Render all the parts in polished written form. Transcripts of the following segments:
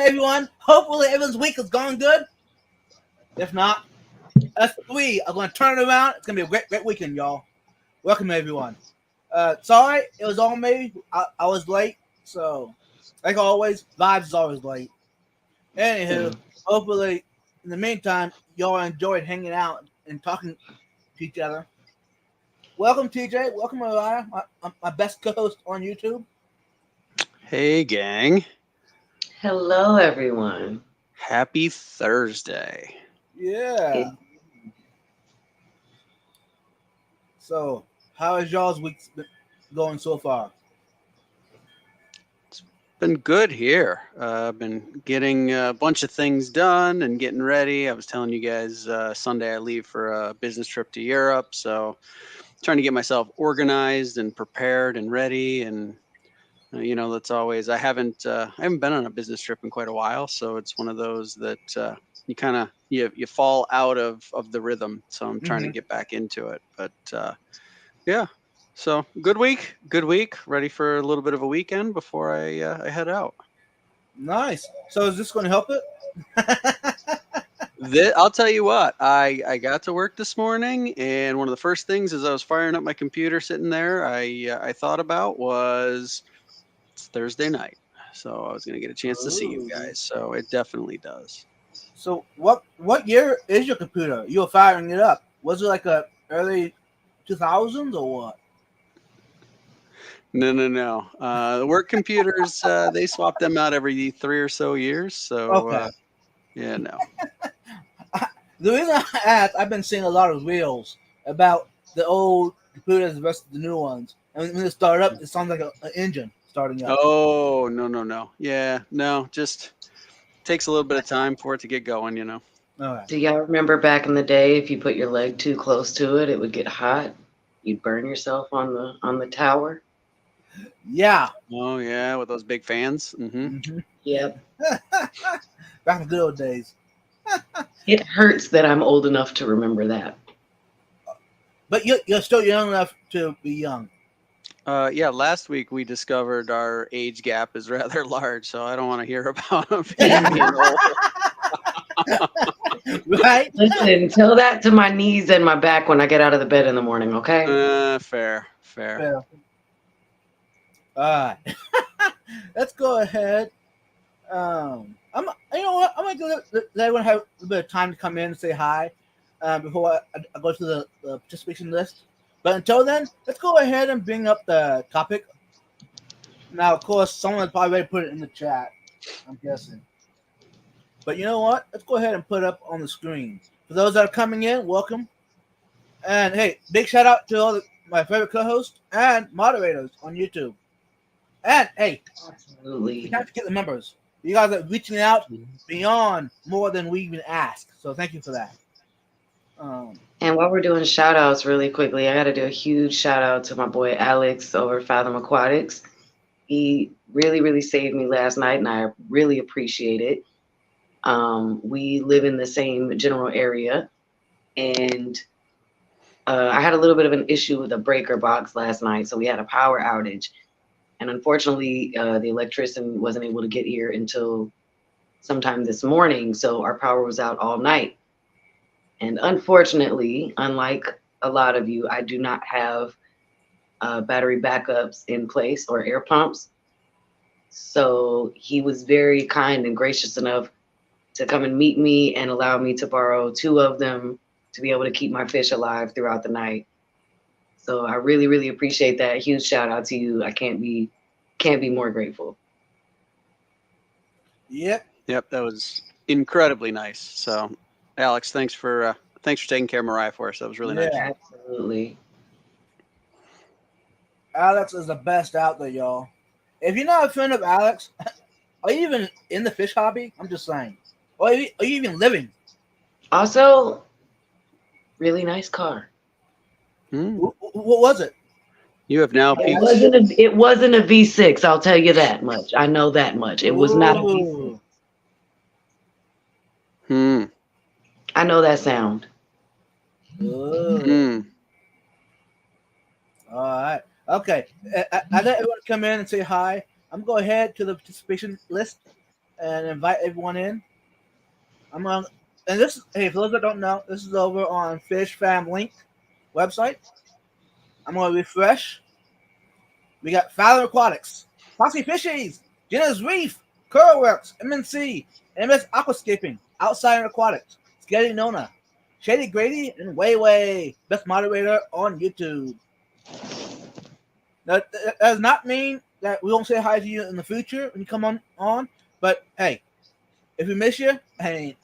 everyone. Hopefully, everyone's week is going good. If not, us three are going to turn it around. It's going to be a great weekend, y'all. Welcome, everyone. Sorry, it was on me. I was late, so like always, vibes is always late. Anywho, hopefully, in the meantime, y'all enjoyed hanging out and talking to each other. Welcome, TJ. Welcome, Mariah, my best co-host on YouTube. Hey, gang. Hello, everyone. Happy Thursday. Yeah. So, how is y'all's week going so far? It's been good here. I've been getting a bunch of things done and getting ready. I was telling you guys Sunday I leave for a business trip to Europe, so trying to get myself organized and prepared and ready. And that's always I haven't been on a business trip in quite a while, so it's one of those that you kind of you fall out of the rhythm. So I'm trying to get back into it, but yeah. So good week. Ready for a little bit of a weekend before I head out. Nice. So is this going to help it? I'll tell you what. I got to work this morning, and one of the first things as I was firing up my computer, sitting there, I thought about was it's Thursday night, so I was going to get a chance to see you guys. So it definitely does. So what year is your computer? You were firing it up. Was it like a early 2000s or what? No. The work computers, they swap them out every 3 or so years. So, Okay. Yeah, no. The reason I asked, I've been seeing a lot of reels about the old computers versus the new ones. And when they start up, it sounds like an engine starting up. Oh, no. Yeah, no, just takes a little bit of time for it to get going, All right. Do y'all remember back in the day, if you put your leg too close to it, it would get hot? You'd burn yourself on the tower? Yeah. Oh, yeah, with those big fans. Yep. Back in the good old days. It hurts that I'm old enough to remember that. But you're still young enough to be young. Yeah, last week we discovered our age gap is rather large, so I don't want to hear about being old. Right? Listen, tell that to my knees and my back when I get out of the bed in the morning, okay? Fair. Yeah. All right. Let's go ahead. I'm gonna let everyone have a little bit of time to come in and say hi before I go to the participation list. But until then, let's go ahead and bring up the topic. Now, of course, someone probably already put it in the chat, I'm guessing. But you know what? Let's go ahead and put it up on the screen. For those that are coming in, welcome. And hey, big shout out to all my favorite co-hosts and moderators on YouTube. And hey, Absolutely. we have to get the members. You guys are reaching out beyond more than we even ask. So thank you for that. And while we're doing shout outs really quickly, I got to do a huge shout out to my boy Alex over Fathom Aquatics. He really, really saved me last night, and I really appreciate it. We live in the same general area, and I had a little bit of an issue with a breaker box last night, so we had a power outage. And unfortunately, the electrician wasn't able to get here until sometime this morning, so our power was out all night. And unfortunately, unlike a lot of you, I do not have battery backups in place or air pumps. So he was very kind and gracious enough to come and meet me and allow me to borrow 2 of them to be able to keep my fish alive throughout the night. So I really, really appreciate that. Huge shout out to you. I can't be more grateful. Yep. That was incredibly nice. So, Alex, thanks for taking care of Mariah for us. That was really nice. Absolutely. Alex is the best out there, y'all. If you're not a friend of Alex, are you even in the fish hobby? I'm just saying. Or are you even living? Also, really nice car. What was it? You have now peaked. It wasn't a V6. I'll tell you that much. I know that much. It was not a V6. I know that sound. All right. Okay. I let everyone come in and say hi. I'm going to go ahead to the participation list. and invite everyone in. I'm on, and this. Hey, for those that don't know, this is over on Fish Fam Link website. I'm gonna refresh. We got Fathom Aquatics, Foxy Fishies, Jenna's Reef, Curlworks, MNC, MS Aquascaping, Outside Aquatics, Scary Nona, Shady Grady, and Way, best moderator on YouTube. That does not mean that we won't say hi to you in the future when you come on. But hey, if we miss you, hey,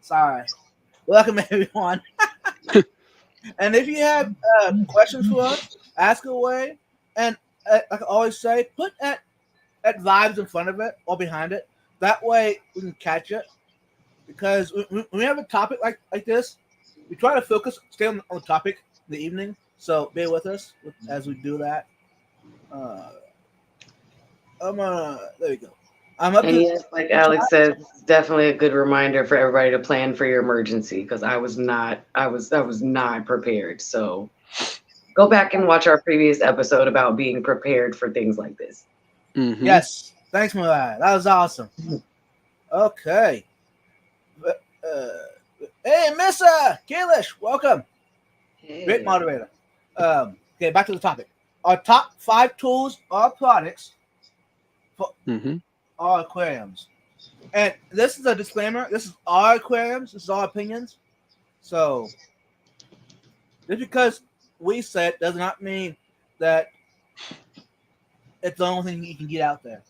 sorry. Welcome everyone. And if you have questions for us, ask away. And like I always say, put at vibes in front of it or behind it. That way we can catch it. Because when we have a topic like this, we try to stay on the topic in the evening. So bear with us as we do that. There we go. Yes, like Alex said, it's definitely a good reminder for everybody to plan for your emergency because I was not prepared. So go back and watch our previous episode about being prepared for things like this. Mm-hmm. Yes, thanks, Mariah. That was awesome. Okay. Hey, Missa Kalish, welcome. Hey. Great moderator. Okay, back to the topic. Our top 5 tools or products for our aquariums. And this is a disclaimer. This is our aquariums. This is our opinions. So just because we said does not mean that it's the only thing you can get out there.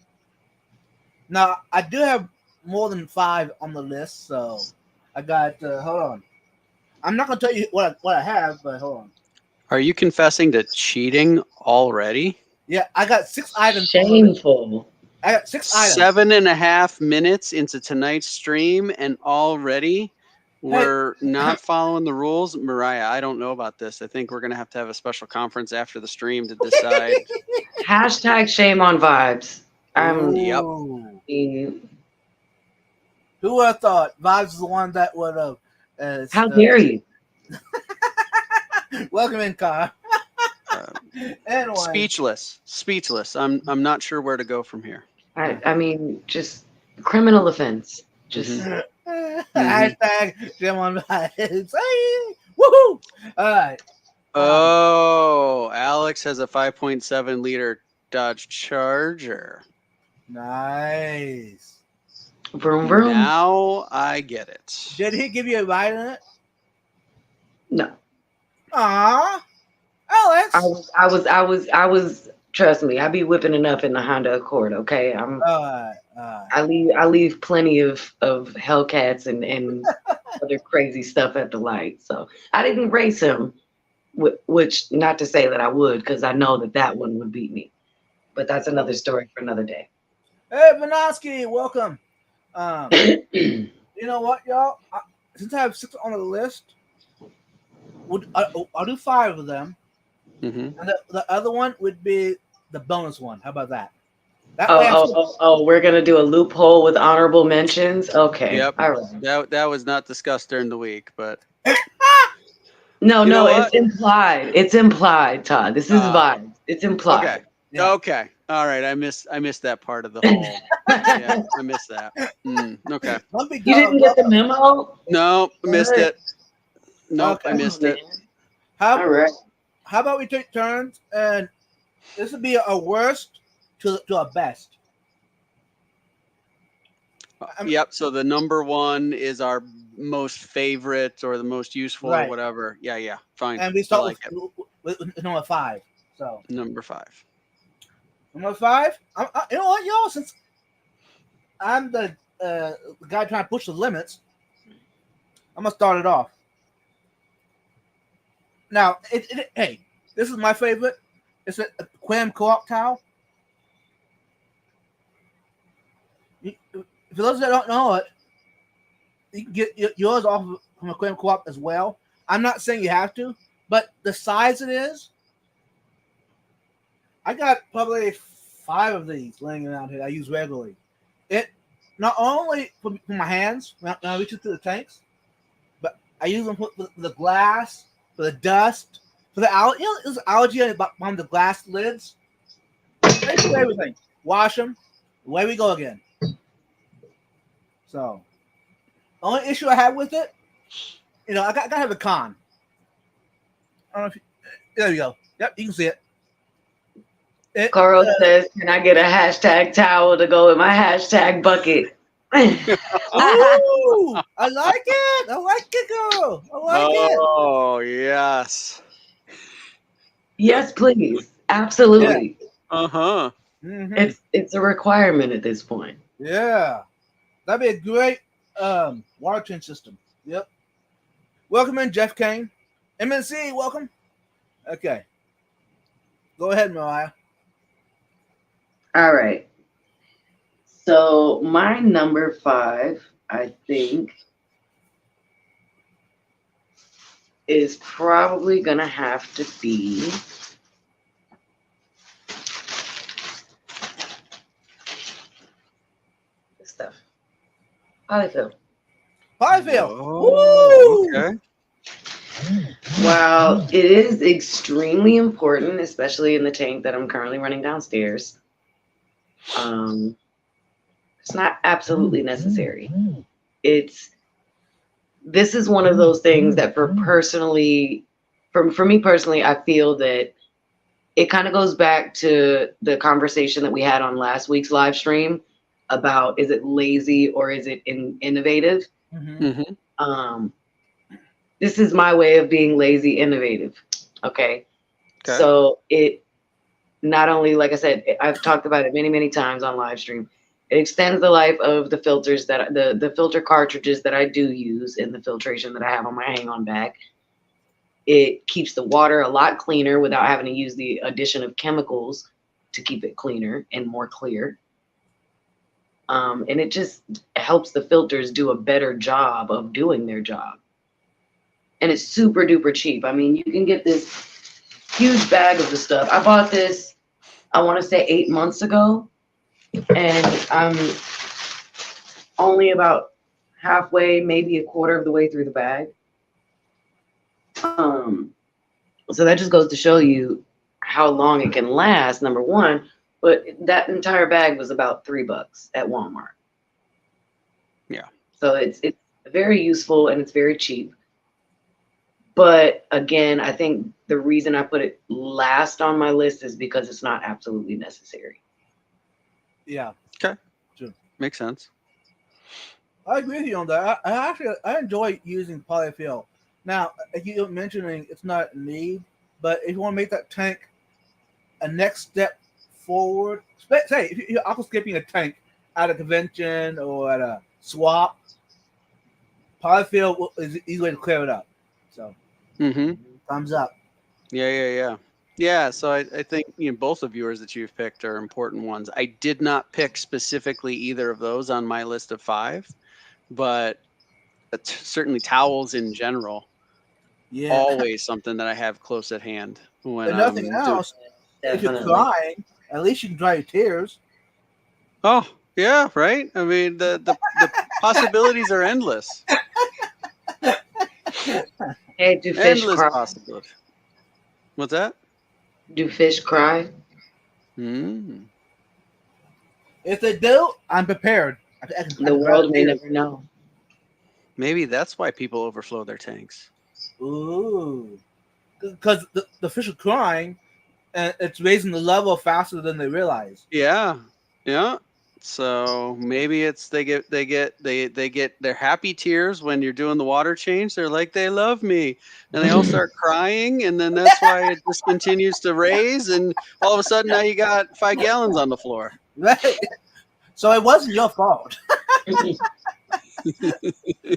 Now, I do have more than 5 on the list, so I got. Hold on. I'm not gonna tell you what I have, but hold on. Are you confessing to cheating already? Yeah, I got 6 items. Shameful. I got 6 items. 7.5 minutes into tonight's stream, and already we're not following the rules. Mariah, I don't know about this. I think we're gonna have to have a special conference after the stream to decide. Hashtag shame on vibes. Yep. Who would have thought Vibes is the one that would have? How dare you? Welcome in, Car. Anyway. Speechless. I'm not sure where to go from here. I mean, just criminal offense. Just hashtag shame on vibes. Hey, woohoo! All right. Oh, Alex has a 5.7 liter Dodge Charger. Nice. Vroom, vroom. Now I get it. Did he give you a ride in it? No. Aw, Alex. I was. Trust me, I be whipping enough in the Honda Accord. Okay, I leave plenty of Hellcats and other crazy stuff at the light. So I didn't race him, which not to say that I would, because I know that one would beat me. But that's another story for another day. Hey, Banoski, welcome. You know what, y'all? Since I have 6 on the list, I'll do 5 of them. And the other one would be the bonus one. How about that? We're gonna do a loophole with honorable mentions. Okay. Yep. All right. That was not discussed during the week, but no, it's implied. It's implied, Todd. This is vibes. It's implied. Okay. Yeah. Okay. All right. I missed that part of the whole. Yeah, I missed that. Okay. You didn't get the memo? No, I missed it. Nope, okay. I missed it. All right. How about we take turns, and this would be a worst to a best. Yep. So the number 1 is our most favorite or the most useful or whatever. Yeah. Fine. And we start with number 5. So number 5. Number 5. You know what, y'all? Since I'm the guy trying to push the limits, I'm gonna start it off. Now, hey, this is my favorite. It's a Aquarium Co-op towel. For those that don't know it, you can get yours off from Aquarium Co-op as well. I'm not saying you have to, but the size it is, I got probably 5 of these laying around here I use regularly. It not only for my hands when I reach into the tanks, but I use them for the glass, for the dust, for the algae. You know, there's algae on the glass lids. Everything. Wash them. Away we go again. So, the only issue I have with it, I gotta have a con. I don't know if there you go. Yep, you can see it. Carl says, "Can I get a hashtag towel to go with my hashtag bucket?" Ooh, I like it. I like it, girl. I like it. Oh, yes. Yes, please. Absolutely. Uh-huh. Mm-hmm. It's a requirement at this point. Yeah, that'd be a great water change system. Yep. Welcome in, Jeff Kane. MNC, welcome. Okay. Go ahead, Mariah. All right. So my number 5, I think, is probably gonna have to be this stuff. Polyfill. Polyfill. Oh, Woo! okay. While it is extremely important, especially in the tank that I'm currently running downstairs, it's not absolutely necessary. This is one of those things that for me personally, I feel that it kind of goes back to the conversation that we had on last week's live stream about, is it lazy or is it innovative? Mm-hmm. This is my way of being lazy innovative. Okay. So it not only, like I said, I've talked about it many, many times on live stream. It extends the life of the filters that the filter cartridges that I do use in the filtration that I have on my hang-on bag. It keeps the water a lot cleaner without having to use the addition of chemicals to keep it cleaner and more clear. And it just helps the filters do a better job of doing their job. And it's super duper cheap. I mean, you can get this huge bag of the stuff. I bought this, I want to say 8 months ago, and I'm only about halfway, maybe a quarter of the way through the bag. So that just goes to show you how long it can last, number one. But that entire bag was about $3 at Walmart. Yeah. So it's very useful and it's very cheap. But again, I think the reason I put it last on my list is because it's not absolutely necessary. Yeah. Okay. Sure. Makes sense. I agree with you on that. I enjoy using polyfill. Now, you mentioning it's not a need, but if you want to make that tank a next step forward, say if you're aqua skipping a tank at a convention or at a swap, polyfill is an easy way to clear it up. So, thumbs up. Yeah. So I think both of yours that you've picked are important ones. I did not pick specifically either of those on my list of 5, but certainly towels in general. Yeah. Always something that I have close at hand. When and nothing else, if you're crying, at least you can dry your tears. Oh, yeah, right? I mean, the possibilities are endless. Hey, do fish endless cry? Possibility. What's that? Do fish cry? If they do, I'm prepared. The world may never know. Maybe that's why people overflow their tanks. Ooh. Because the fish are crying, and it's raising the level faster than they realize. Yeah. So maybe it's they get their happy tears when you're doing the water change. They're like, they love me, and they all start crying, and then that's why it just continues to raise, and all of a sudden now you got 5 gallons on the floor. Right. So it wasn't your fault.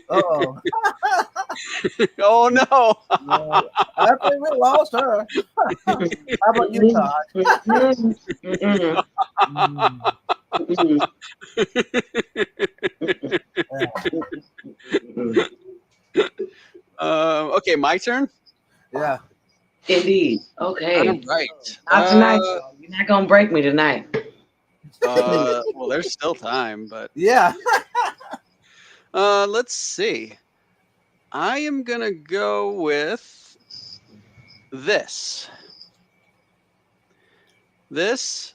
Oh. Oh no! I think we lost her. How about you, Todd? Okay, my turn. Yeah. Indeed. Okay. All right. Not tonight. You're not gonna break me tonight. Well, there's still time, but yeah. Let's see. I am gonna go with this. This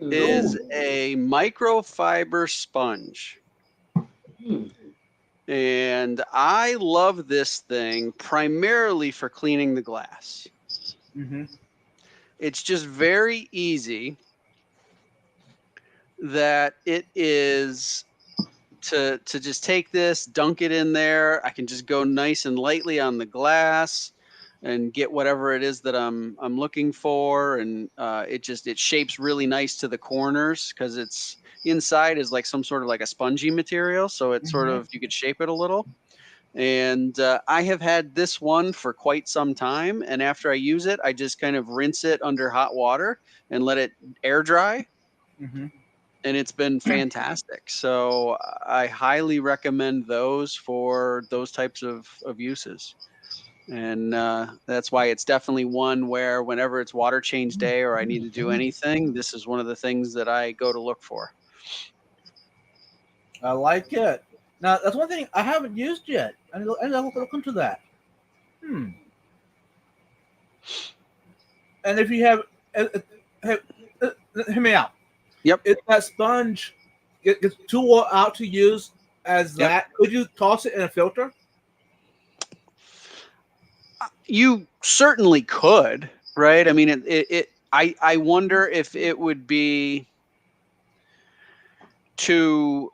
is a microfiber sponge. And I love this thing primarily for cleaning the glass. Mm-hmm. It's just very easy that it is to just take this, dunk it in there. I can just go nice and lightly on the glass and get whatever it is that I'm looking for, and it shapes really nice to the corners because it's inside is like some sort of like a spongy material, so it's sort of you could shape it a little. And I have had this one for quite some time, and after I use it, I just kind of rinse it under hot water and let it air dry, Mm-hmm. and it's been fantastic. So I highly recommend those for those types of uses. And that's why it's definitely one where whenever it's water change day or I need to do anything, this is one of the things that I go to look for. I like it. Now, that's one thing I haven't used yet. I need to look into that. And if you have, hear me out. Yep. If that sponge gets too wore out to use as that, could you toss it in a filter? You certainly could, right? I mean, I wonder if it would be too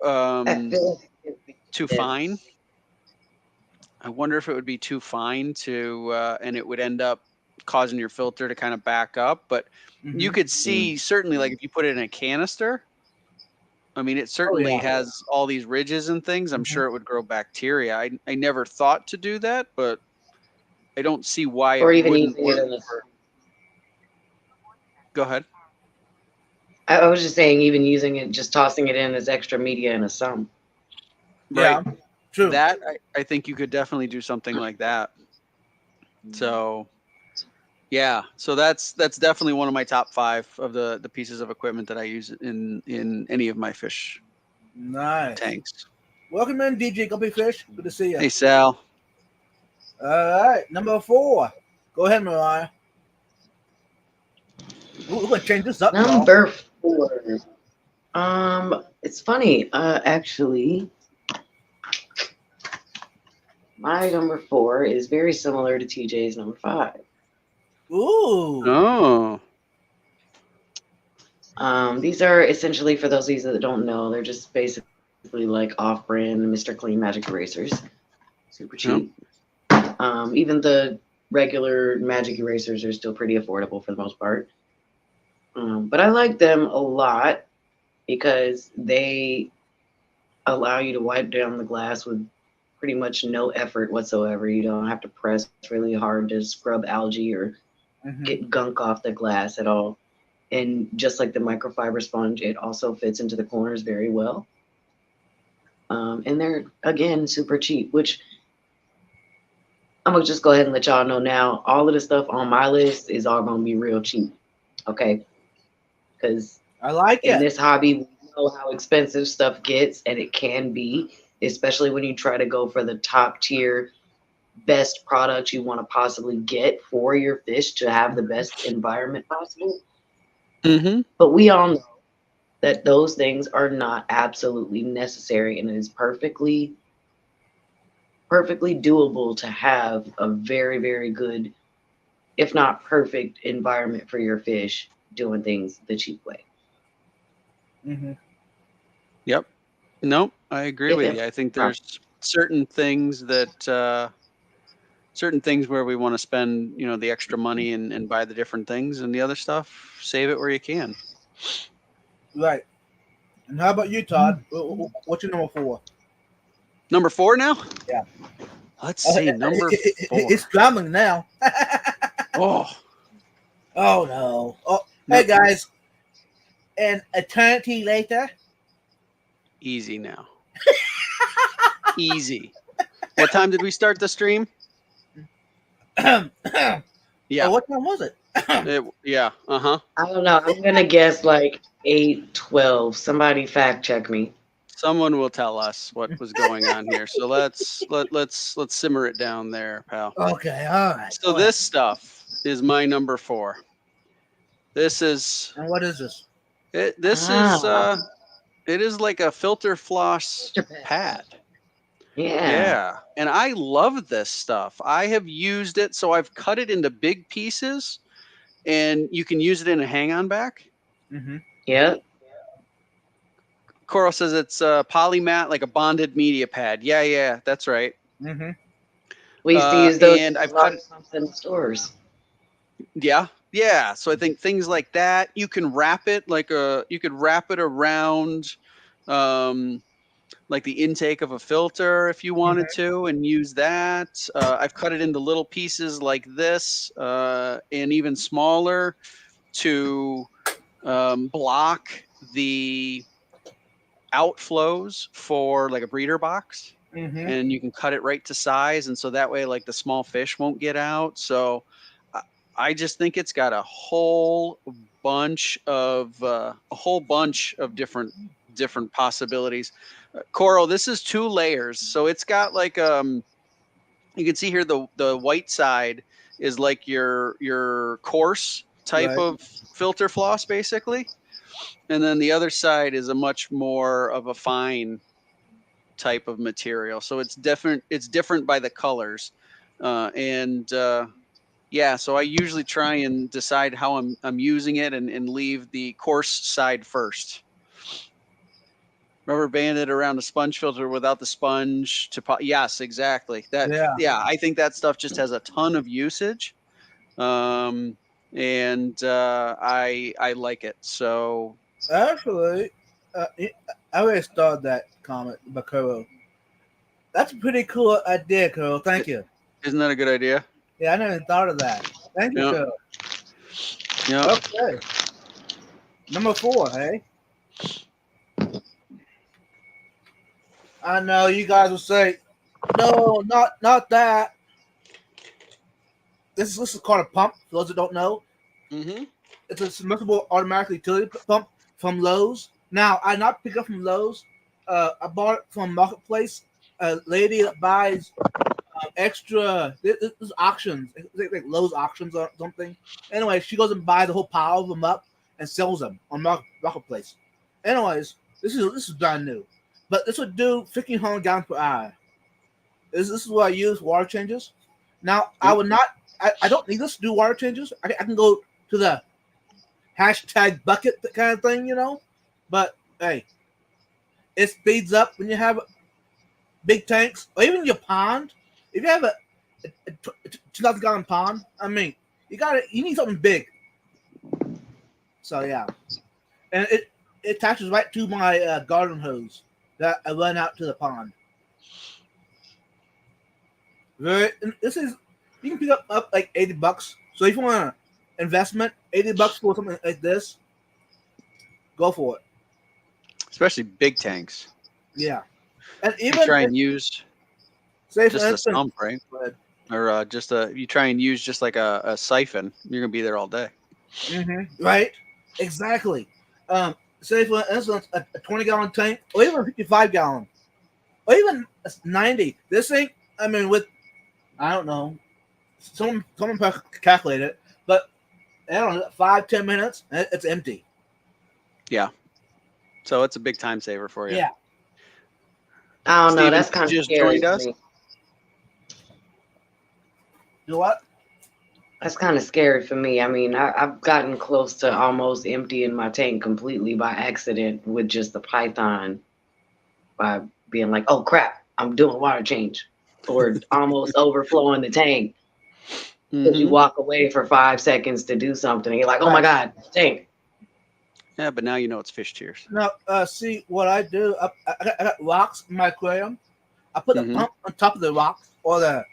too fine. I wonder if it would be too fine to, and it would end up causing your filter to kind of back up. But you could see certainly, like if you put it in a canister, I mean, it certainly has all these ridges and things. I'm sure it would grow bacteria. I never thought to do that, but I don't see why Or it even wouldn't using it work. in the. Go ahead. I was just saying, even using it, just tossing it in as extra media in a sum. Right. Yeah, true. That I think you could definitely do something like that. So yeah, so that's definitely one of my top 5 of the pieces of equipment that I use in any of my fish Nice. tanks. Welcome in, DJ Guppy Fish. Good to see you. Hey, Sal. All right, number 4. Go ahead, Mariah. We're gonna change this up, Number 4. It's funny. Actually, my number 4 is very similar to TJ's number 5. Ooh. Oh. These are essentially, for those of you that don't know, they're just basically like off-brand Mr. Clean magic erasers. Super cheap. Even the regular magic erasers are still pretty affordable for the most part. But I like them a lot because they allow you to wipe down the glass with pretty much no effort whatsoever. You don't have to press really hard to scrub algae or get gunk off the glass at all. And just like the microfiber sponge, it also fits into the corners very well. And they're, again, super cheap, which I'm going to just go ahead and let y'all know now. All of the stuff on my list is all going to be real cheap. Okay? Because I like in this hobby, we know how expensive stuff gets, and it can be, especially when you try to go for the top tier, best product you want to possibly get for your fish to have the best environment possible. But we all know that those things are not absolutely necessary, and it is perfectly doable to have a very, very good, if not perfect, environment for your fish doing things the cheap way. Yep. No, I agree with you. I think there's certain things that certain things where we want to spend, the extra money and buy the different things, and the other stuff, save it where you can. Right. And how about you, Todd? What's your number 4? Number 4 now? Yeah. Let's see. Number 4. It's drumming now. Oh no. Oh, no. Hey guys. An eternity later. Easy now. Easy. What time did we start the stream? Yeah. Oh, what time was it? Yeah. I don't know. I'm gonna guess like 8:12. Somebody fact check me. Someone will tell us what was going on here. So let's simmer it down there, pal. Okay. All right. So this stuff is my number 4. This is. And what is this? It is like a filter floss pad. Yeah. And I love this stuff. I have used it. So I've cut it into big pieces and you can use it in a hang-on back. Mm-hmm. Yep. Coral says it's a polymat, like a bonded media pad. Yeah, that's right. Mm-hmm. We used to use those and I've cut cut in the stores. Yeah. So I think things like that, you can wrap it you could wrap it around like the intake of a filter if you wanted to and use that. I've cut it into little pieces like this and even smaller to block the outflows for like a breeder box. Mm-hmm. And you can cut it right to size. And so that way, like the small fish won't get out. So I just think it's got a whole bunch of different possibilities. Coral, this is 2 layers. So it's got like, you can see here, the white side is like your coarse type of filter floss basically. And then the other side is a much more of a fine type of material. So it's different by the colors. Yeah, so I usually try and decide how I'm using it and leave the coarse side first. Rubber banded around a sponge filter without the sponge to yes, exactly. I think that stuff just has a ton of usage. I like it. So Actually, I always thought that comment by Kuro. That's a pretty cool idea, Kuro. Thank you. Isn't that a good idea? Yeah, I never thought of that. Thank you, Kuro. Yeah. Okay. Number 4, hey? I know you guys will say, no, not that. This is called a pump, for those that don't know. Mm-hmm. It's a submersible automatic utility pump from Lowe's. Now, I not pick up from Lowe's. I bought it from Marketplace. A lady that buys extra. There's auctions, like Lowe's auctions or something. Anyway, she goes and buys a whole pile of them up and sells them on Marketplace. Anyways, this is brand new, but this would do 1,500 gallons per hour. This is what I use for water changes. Now, I would not. I don't need this to do water changes. I can go to the hashtag bucket kind of thing, you know. But hey, it speeds up when you have big tanks or even your pond. If you have a 2,000 gallon pond, I mean, you need something big. So yeah, and it attaches right to my garden hose that I run out to the pond. This is, you can pick up like $80. So if you want an investment, $80 for something like this, go for it. Especially big tanks. Yeah, and even you try and use say just a sump, right? Or you try and use just like a siphon. You're gonna be there all day. Mm-hmm. Right, exactly. Say for instance, a 20-gallon tank, or even a 55-gallon, or even 90. This thing, I mean, with I don't know, someone calculate it, but I don't know, 5-10 minutes, it's empty. Yeah. So it's a big time saver for you. Yeah. I don't know. That's kind of scary for me. You what? That's kind of scary for me. I mean, I've gotten close to almost emptying my tank completely by accident with just the python, by being like, oh crap, I'm doing water change, or almost overflowing the tank. Because you walk away for 5 seconds to do something and you're like, oh my God, tank. Yeah, but now you know it's fish tears. Now, see what I do. I got rocks in my aquarium. I put the pump on top of the rocks or the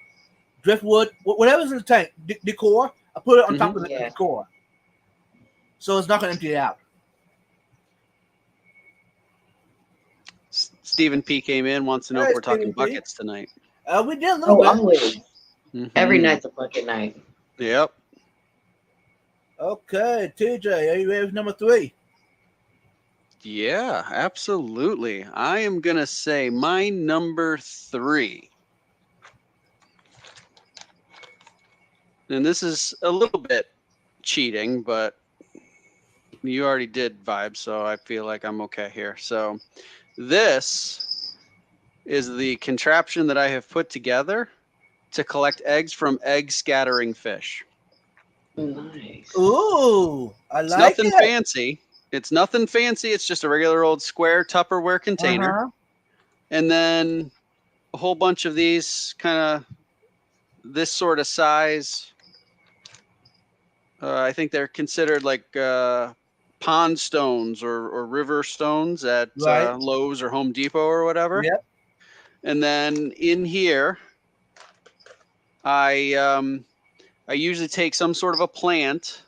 driftwood, whatever's in the tank, decor. I put it on top of the decor, so it's not going to empty it out. Stephen P came in, wants to know if we're talking buckets tonight. We did a little bit. Always. Every night's a bucket night. Yep. Okay, TJ, are you ready for number 3? Yeah, absolutely. I am going to say my number 3. And this is a little bit cheating, but you already did Vibe, so I feel like I'm okay here. So this is the contraption that I have put together to collect eggs from egg-scattering fish. Nice. Ooh, I It's like nothing it. fancy. It's nothing fancy. It's just a regular old square Tupperware container. Uh-huh. And then a whole bunch of these kind of this sort of size. I think they're considered like pond stones or river stones at Right. Lowe's or Home Depot or whatever. Yep. And then in here, I usually take some sort of a plant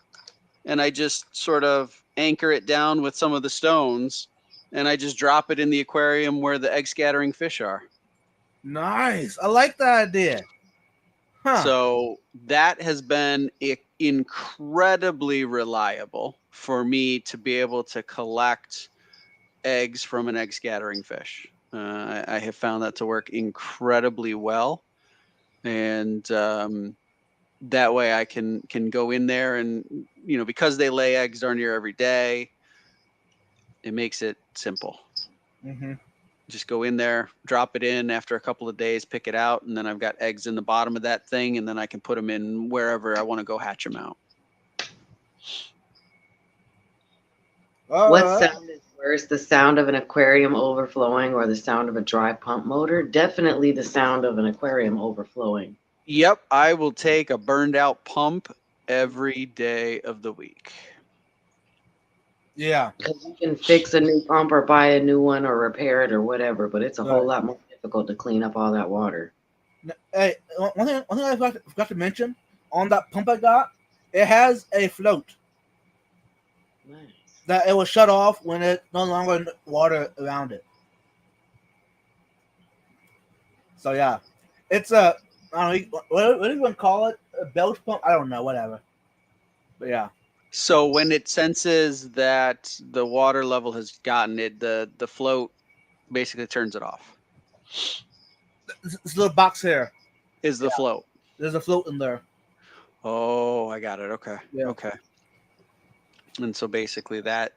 and I just sort of anchor it down with some of the stones and I just drop it in the aquarium where the egg scattering fish are. Nice. I like that idea. Huh. So that has been incredibly reliable for me to be able to collect eggs from an egg scattering fish. I have found that to work incredibly well. And that way I can go in there and, you know, because they lay eggs darn near every day, it makes it simple. Mm-hmm. Just go in there, drop it in after a couple of days, pick it out, and then I've got eggs in the bottom of that thing, and then I can put them in wherever I want to go hatch them out. What sound is worse, the sound of an aquarium overflowing or the sound of a dry pump motor? Definitely the sound of an aquarium overflowing. Yep, I will take a burned out pump every day of the week. Yeah. Because you can fix a new pump or buy a new one or repair it or whatever, but it's a whole lot more difficult to clean up all that water. Hey, one thing I forgot to mention, on that pump I got, it has a float. Nice. That it will shut off when it's no longer water around it. So yeah, it's a, I don't know, what do you want to call it? A belch pump? I don't know, whatever. But yeah. So when it senses that the water level has gotten it, the float basically turns it off. This little box here is the float. There's a float in there. Oh, I got it. Okay. Yeah. Okay. And so basically that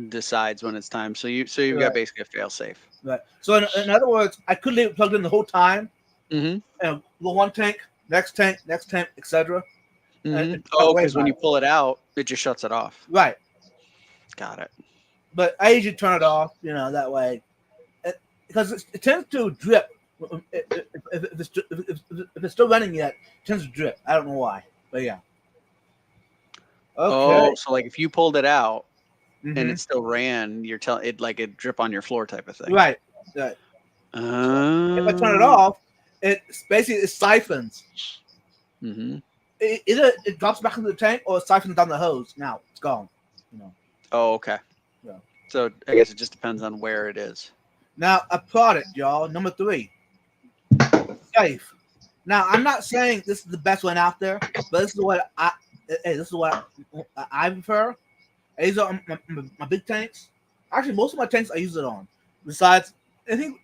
decides when it's time. So you've got basically a fail safe. Right. So in other words, I could leave it plugged in the whole time. Mm-hmm. And one tank, next tank, etc. Mm-hmm. Oh, because when you pull it out, it just shuts it off. Right. Got it. But I usually turn it off, you know, that way, because it tends to drip. If it's still running yet, it tends to drip. I don't know why, but yeah. Okay. Oh, so like if you pulled it out and it still ran, you're telling it like it drip on your floor type of thing. Right. Right. If I turn it off, it siphons. Mm-hmm. Either it drops back into the tank or it siphons down the hose. Now it's gone. You know. Oh, okay. Yeah. So I guess it just depends on where it is. Now a product, y'all. Number 3. Safe. Now I'm not saying this is the best one out there, but this is what I prefer. These are my big tanks. Actually, most of my tanks I use it on. Besides, I think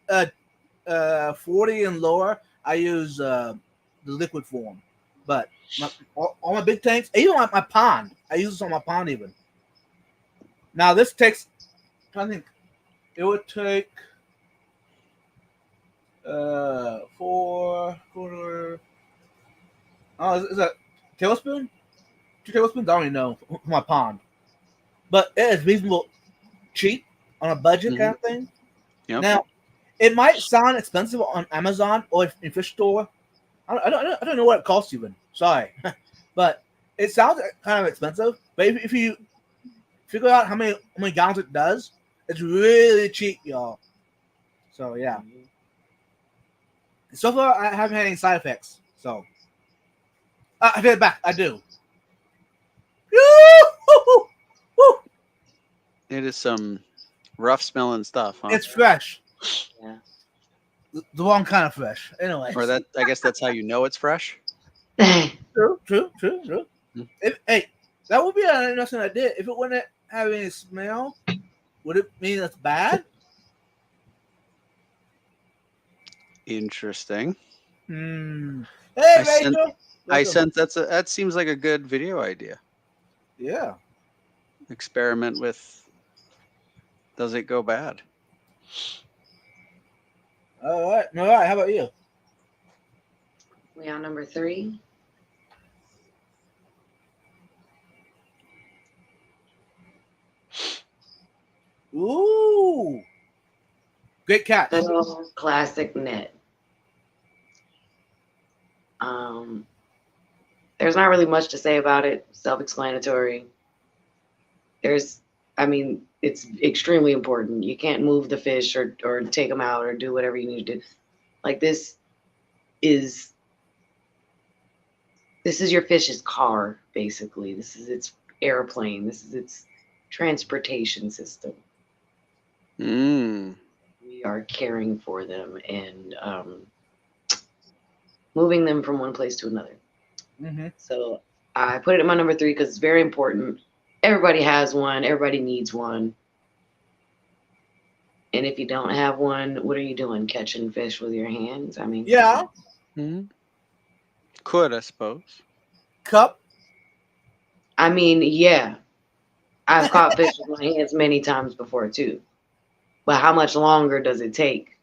40 and lower, I use the liquid form. But all my big tanks, even my pond, I use this on my pond even. Now this takes, I think it would take 4 quarter. Oh, is that tablespoon? 2 tablespoons? I don't even know for my pond. But it is reasonable cheap on a budget kind of thing. Yep. Now, it might sound expensive on Amazon or in fish store. I don't know what it costs even. Sorry. But it sounds kind of expensive. But if you figure out how many gallons it does, it's really cheap, y'all. So, yeah. So far, I haven't had any side effects. So, I take it back. I do. It is some rough smelling stuff, huh? It's fresh. Yeah. The wrong kind of fresh. Anyway. Or that, I guess that's how you know it's fresh. True. Hey, that would be an interesting idea. If it wouldn't have any smell, would it mean it's bad? Interesting. Hey, I sense that seems like a good video idea. Yeah. Experiment with, does it go bad? All right. All right. How about you? We on number 3. Ooh. Great catch. Good old classic net. There's not really much to say about it. Self-explanatory. It's extremely important. You can't move the fish or take them out or do whatever you need to do. Like this is your fish's car, basically. This is its airplane. This is its transportation system. We are caring for them and moving them from one place to another. Mm-hmm. So I put it in my number 3 because it's very important. Everybody has one. Everybody needs one. And if you don't have one, what are you doing? Catching fish with your hands? I mean, yeah. Mm-hmm. Could, I suppose. Cup. I mean, yeah. I've caught fish with my hands many times before too. But how much longer does it take?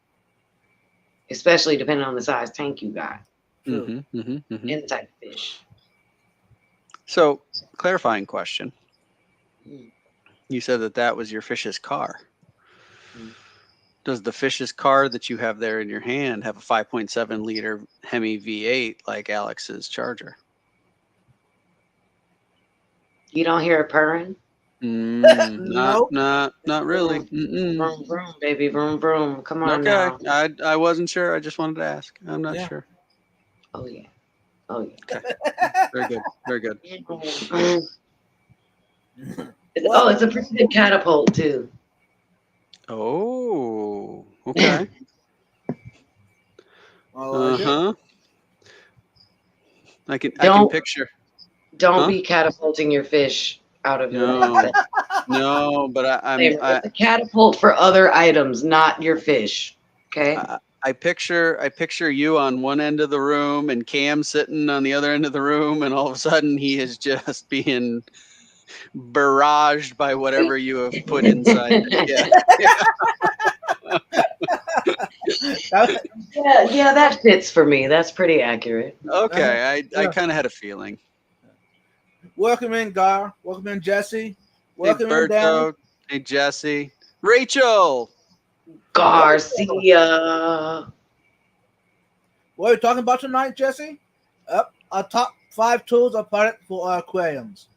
Especially depending on the size tank you got. Mm-hmm. And the type of fish. So, clarifying question. You said that was your fish's car. Does the fish's car that you have there in your hand have a 5.7 liter Hemi V8 like Alex's Charger? You don't hear it purring? Nope. Not really. Vroom, vroom, baby, vroom, vroom. Come on Okay, now. I wasn't sure. I just wanted to ask. I'm not sure. Oh yeah. Oh yeah. Okay. Very good. Very good. It's a pretty good catapult too. Oh, okay. I can picture. Don't be catapulting your fish out of your net. No, but it's a catapult for other items, not your fish. Okay. I picture you on one end of the room and Cam sitting on the other end of the room, and all of a sudden he is just being barraged by whatever you have put inside. Yeah, that fits for me. That's pretty accurate. Okay, I kind of had a feeling. Welcome in, Gar. Welcome in, Jesse. Welcome in, Danny. Hey, Jesse. Rachel. Garcia. What are we talking about tonight, Jesse? Our top 5 tools are part for our aquariums.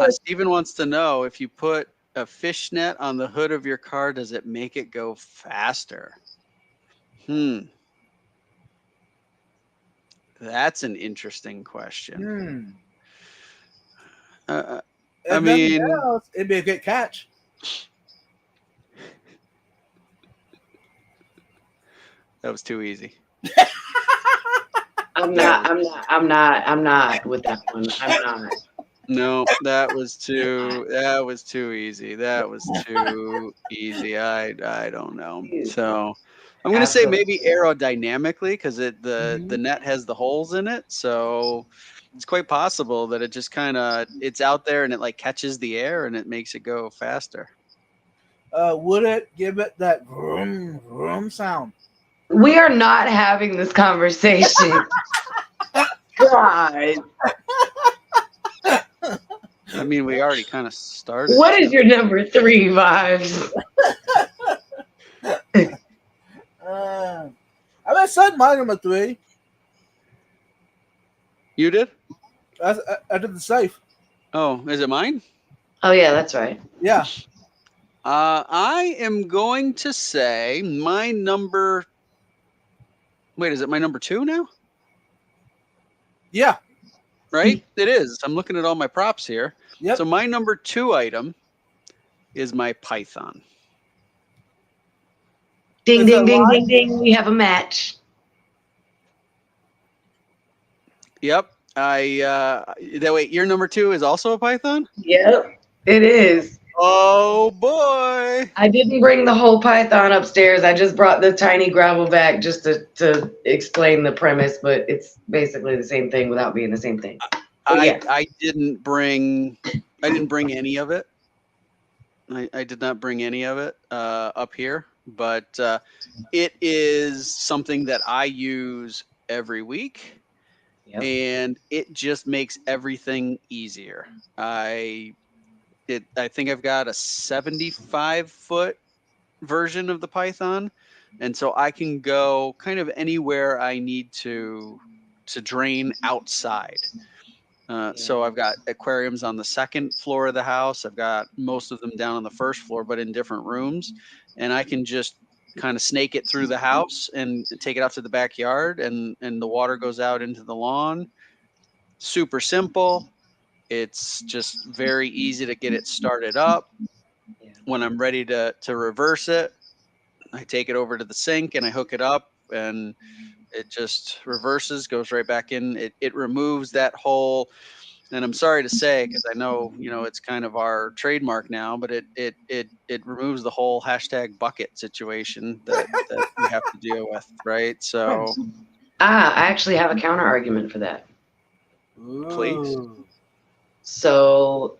Steven wants to know, if you put a fish net on the hood of your car, does it make it go faster? That's an interesting question. I mean, it'd be a good catch. That was too easy. I'm not with that one. I'm not. No, that was too easy. That was too easy. I don't know. So I'm gonna say maybe aerodynamically, because the net has the holes in it. So it's quite possible that it just it's out there and it like catches the air and it makes it go faster. Would it give it that vroom vroom sound? We are not having this conversation. God. I mean, we already kind of started. What is your number 3, Vibes? I said my number 3. You did? I did the safe. Oh, is it mine? Oh yeah, that's right. Yeah. I am going to say my number. Wait, is it my number 2 now? Yeah. Right? It is. I'm looking at all my props here. Yep. So my number 2 item is my Python. Ding, ding, ding, ding, ding. We have a match. Yep. Wait, your number 2 is also a Python? Yep, it is. Oh boy. I didn't bring the whole Python upstairs. I just brought the tiny gravel back just to explain the premise, but it's basically the same thing without being the same thing. I didn't bring any of it. I did not bring any of it up here, but it is something that I use every week. Yep. And it just makes everything easier. I think I've got a 75-foot version of the Python, and so I can go kind of anywhere I need to drain outside. So I've got aquariums on the second floor of the house. I've got most of them down on the first floor, but in different rooms, and I can just kind of snake it through the house and take it out to the backyard, and the water goes out into the lawn. Super simple. It's just very easy to get it started up. When I'm ready to reverse it, I take it over to the sink and I hook it up, and it just reverses, goes right back in. It removes that whole, and I'm sorry to say, because I know, it's kind of our trademark now, but it removes the whole hashtag bucket situation that we have to deal with, right? So I actually have a counter argument for that. Please. So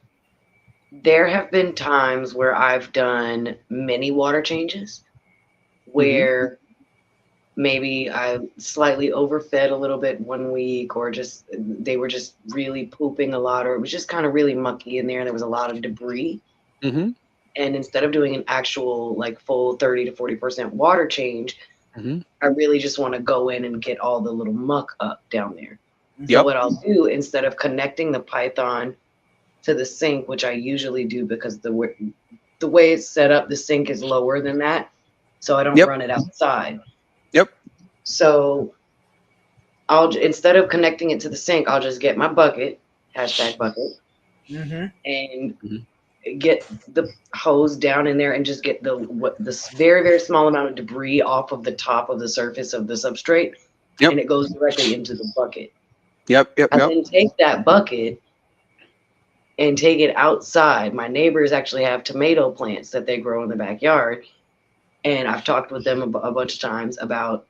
there have been times where I've done many water changes where maybe I slightly overfed a little bit one week, or just they were just really pooping a lot, or it was just kind of really mucky in there and there was a lot of debris. Mm-hmm. And instead of doing an actual like full 30 to 40% water change, I really just want to go in and get all the little muck up down there. So what I'll do, instead of connecting the Python to the sink, which I usually do because the way it's set up, the sink is lower than that. So I don't run it outside. So instead of connecting it to the sink, I'll just get my bucket, hashtag bucket, and get the hose down in there and just get the very, very small amount of debris off of the top of the surface of the substrate. And it goes directly into the bucket. Then take that bucket and take it outside. My neighbors actually have tomato plants that they grow in the backyard. And I've talked with them a bunch of times about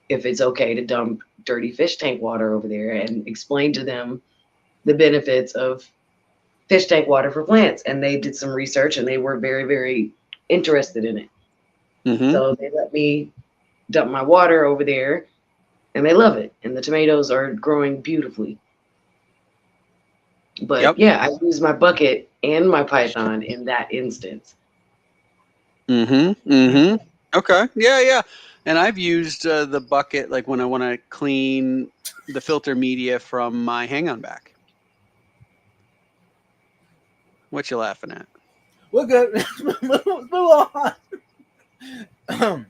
if it's okay to dump dirty fish tank water over there, and explain to them the benefits of fish tank water for plants. And they did some research and they were very, very interested in it. So they let me dump my water over there, and they love it. And the tomatoes are growing beautifully. But I use my bucket and my Python in that instance. Okay. Yeah. And I've used the bucket like when I want to clean the filter media from my hang-on back. What you laughing at? We're good. Move on.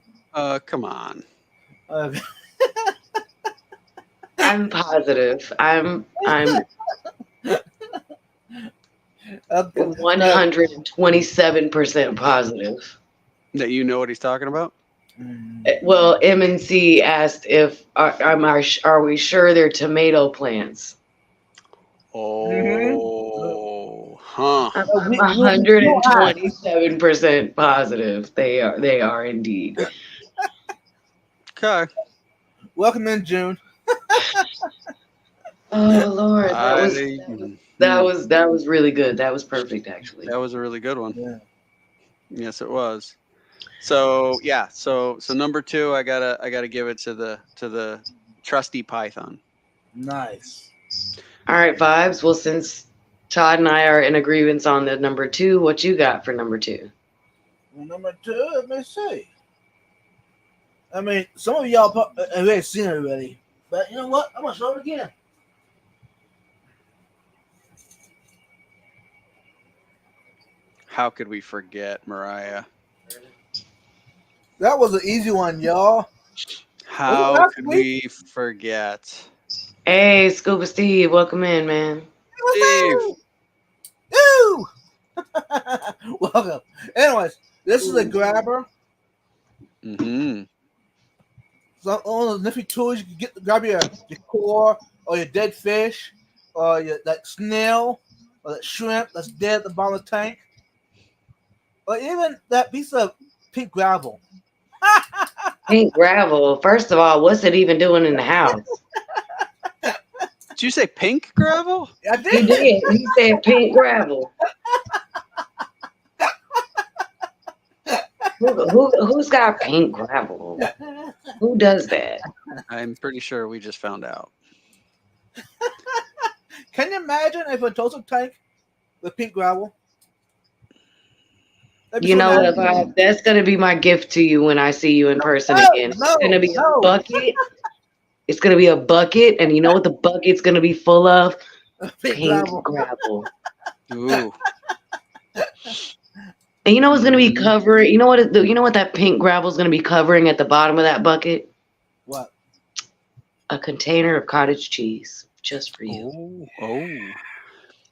Come on. I'm positive. I'm 127% positive that you know what he's talking about. Well, M&C asked if are we sure they're tomato plants? Oh, huh. I'm 127% positive they are indeed. Okay. Welcome in, June. Oh Lord, that was really good. That was perfect, actually. That was a really good one. Yeah. Yes, it was. So yeah, so number 2, I gotta give it to the trusty Python. Nice. All right, Vibes. Well, since Todd and I are in agreement on the number 2, what you got for number 2? Well, number 2, let me see. I mean, some of y'all have already seen it already, but you know what? I'm gonna show it again. How could we forget, Mariah? That was an easy one, y'all. How could we forget? Hey, Scuba Steve, welcome in, man. Steve. Ooh. Welcome. Anyways, this is a grabber. So all those nifty tools you can grab your core or your dead fish or that snail or that shrimp that's dead at the bottom of the tank, or even that piece of pink gravel. Pink gravel. First of all, what's it even doing in the house? Did you say pink gravel? I did. He did. He said pink gravel. Who's got pink gravel? Who does that? I'm pretty sure we just found out. Can you imagine if a toaster tank with pink gravel? You know what? That's gonna be my gift to you when I see you in person again. It's gonna be a bucket. It's gonna be a bucket, and you know what the bucket's gonna be full of? Pink gravel. Ooh. And you know what's gonna be covering? You know what that pink gravel's gonna be covering at the bottom of that bucket? What? A container of cottage cheese, just for you. Oh. And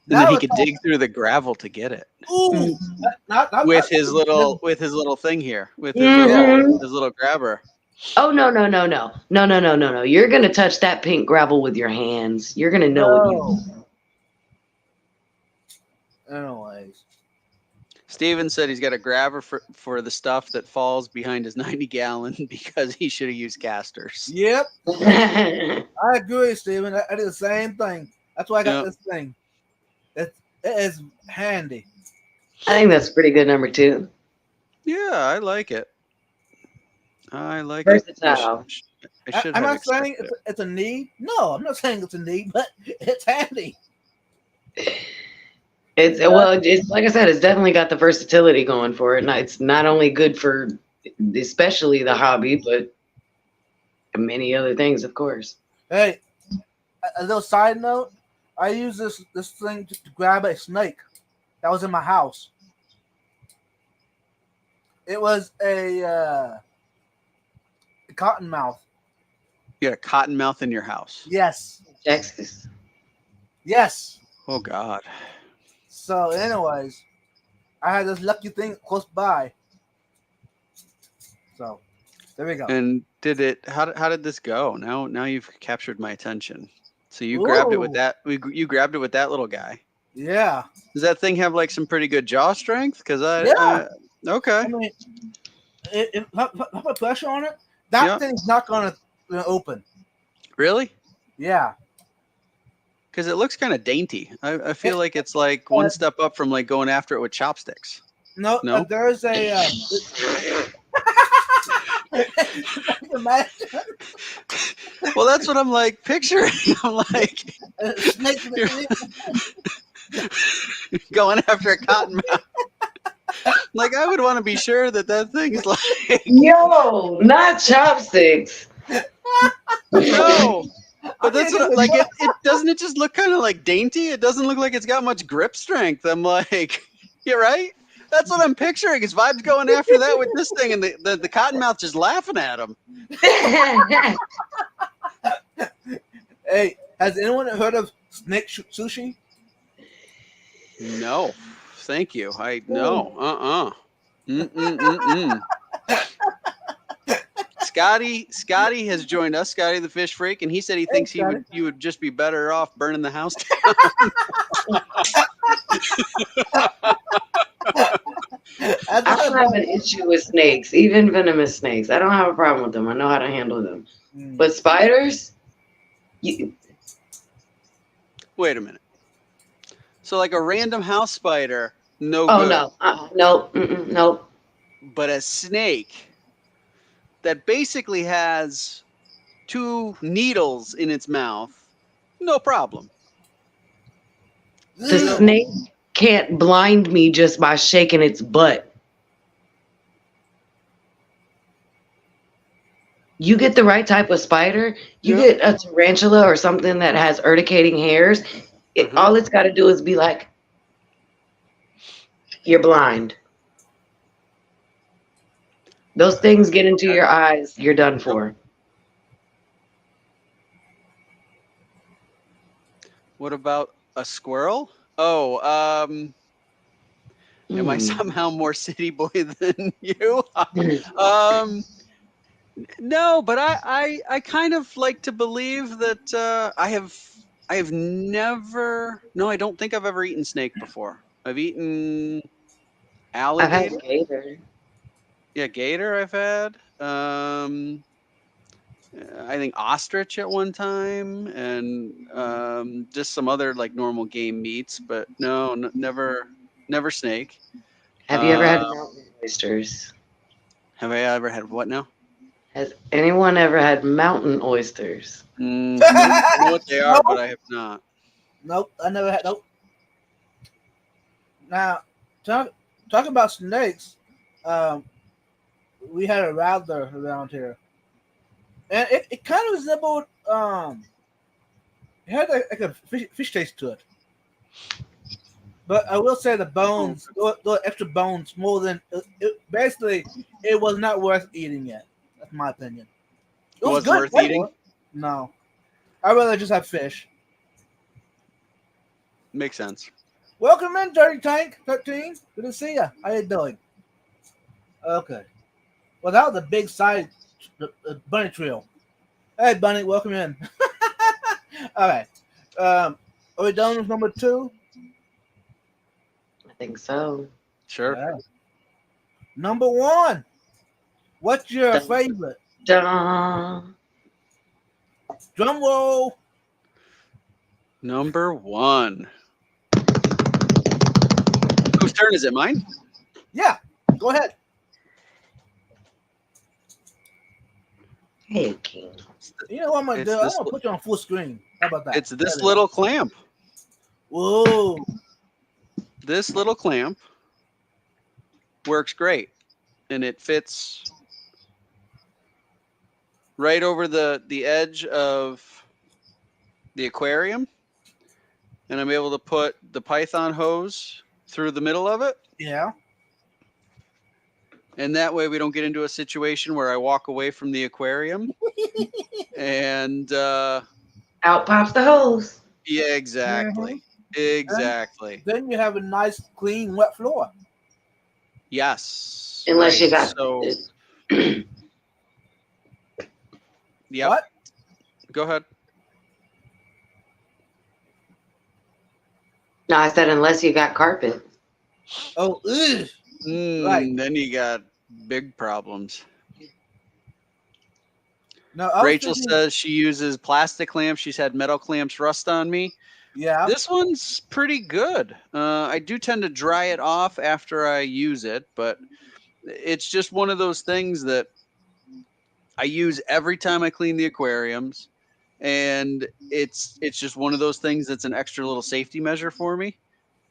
then he could dig through the gravel to get it. Ooh, with his little thing here, with his little grabber. Oh no! You're gonna touch that pink gravel with your hands. You're gonna know what you. Anyways, Steven said he's got a grabber for the stuff that falls behind his 90-gallon because he should have used casters. Yep. I agree, Steven. I did the same thing. That's why I got this thing. It is handy. I think that's pretty good, number 2. Yeah, I like it. Versatile. I'm not saying it's a need. No, I'm not saying it's a need, but it's handy. It's like I said, it's definitely got the versatility going for it. And it's not only good for, especially the hobby, but many other things, of course. Hey, a little side note: I use this thing to grab a snake that was in my house. It was a cottonmouth. You got a cottonmouth in your house? Yes. Texas. Yes. Oh God. So, anyways, I had this lucky thing close by. So, there we go. And how did this go? Now you've captured my attention. So you grabbed it with that. You grabbed it with that little guy. Yeah. Does that thing have like some pretty good jaw strength? Because okay. I mean, if I put pressure on it, that thing's not gonna open. Really? Yeah. Because it looks kind of dainty. I feel like it's like one step up from like going after it with chopsticks. No. There's a. Well, that's what I'm like picturing. I'm like going after a cottonmouth. Like I would want to be sure that thing's like yo, not chopsticks. No, but that's what like it doesn't. It just look kind of like dainty. It doesn't look like it's got much grip strength. I'm like, you're right. That's what I'm picturing. His vibe's going after that with this thing, and the cottonmouth just laughing at him. Hey, has anyone heard of snake sushi? No, thank you. No. Scotty has joined us. Scotty the Fish Freak, and he said he thinks you would just be better off burning the house down. I don't have an issue with snakes, even venomous snakes. I don't have a problem with them. I know how to handle them. But spiders, wait a minute. So like a random house spider, no good. No. No. But a snake that basically has 2 needles in its mouth, no problem. The snake can't blind me just by shaking its butt. You get the right type of spider, you get a tarantula or something that has urticating hairs, all it's got to do is be like, you're blind. Those things get into your eyes, you're done for. What about a squirrel? Oh, am I somehow more city boy than you? No, but I kind of like to believe that I have never. No, I don't think I've ever eaten snake before. I've eaten alligator. I've had gator. Yeah, gator I've had. I think ostrich at one time, and just some other like normal game meats, but no, never snake. Have you ever had mountain oysters? Have I ever had what now? Has anyone ever had mountain oysters? Nope. I know what they are, Nope. but I have not. Nope, I never had. Nope. Now, talk about snakes. We had a rattler around here, and it kind of resembled. It had like a fish taste to it. But I will say the bones, the extra bones, more than basically, it was not worth eating it. That's my opinion. It was Wasn't good worth flavor. eating? No, I'd rather just have fish. Makes sense. Welcome in, Dirty Tank 13. Good to see you. How you doing? Okay. Well, that was a big side bunny trail. Hey, bunny, welcome in. All right. Are we done with number 2? I think so. Sure. Yeah. Number 1. What's your Dun, favorite? dun. Drum roll. Number 1. Whose turn is it? Mine? Yeah. Go ahead. Hey, King. You know what I'm gonna It's do? I'm this gonna put you on full screen. How about that? It's this There we little clamp. go. Whoa. This little clamp works great, and it fits right over the edge of the aquarium, and I'm able to put the python hose through the middle of it, Yeah. and that way we don't get into a situation where I walk away from the aquarium and Out pops the hose. yeah, exactly. Exactly. Then you have a nice, clean, wet floor. Yes. Unless you right. got So yeah. What? Go ahead. No, I said unless you got carpet. Oh, ugh. Right. Then you got big problems. No, I was Rachel thinking- says she uses plastic clamps. She's had metal clamps rust on me. Yeah. This one's pretty good. I do tend to dry it off after I use it, but it's just one of those things that I use every time I clean the aquariums, and it's just one of those things that's an extra little safety measure for me,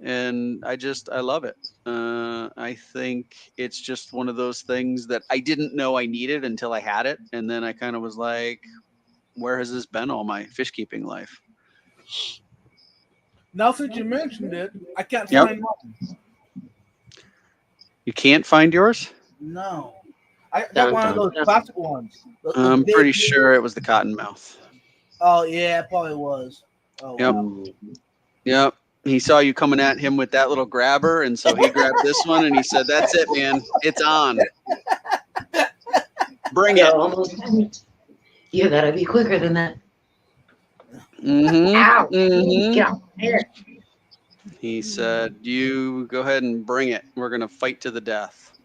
and I love it. I think it's just one of those things that I didn't know I needed until I had it, and then I kind of was like, where has this been all my fish keeping life? Now, since you mentioned it, I can't Yep. find mine. You can't find yours? No. I got Dun, one of dun, those dun. plastic ones. Those I'm big- pretty sure it was the cottonmouth. Oh, yeah, it probably was. Oh, Yep. wow. Yep. He saw you coming at him with that little grabber, and so he grabbed this one and he said, "That's it, man. It's on. Bring Yo, it." almost. You gotta be quicker than that. Mm-hmm. Ow! Mm-hmm. Get out there. He said, "You go ahead and bring it. We're gonna fight to the death."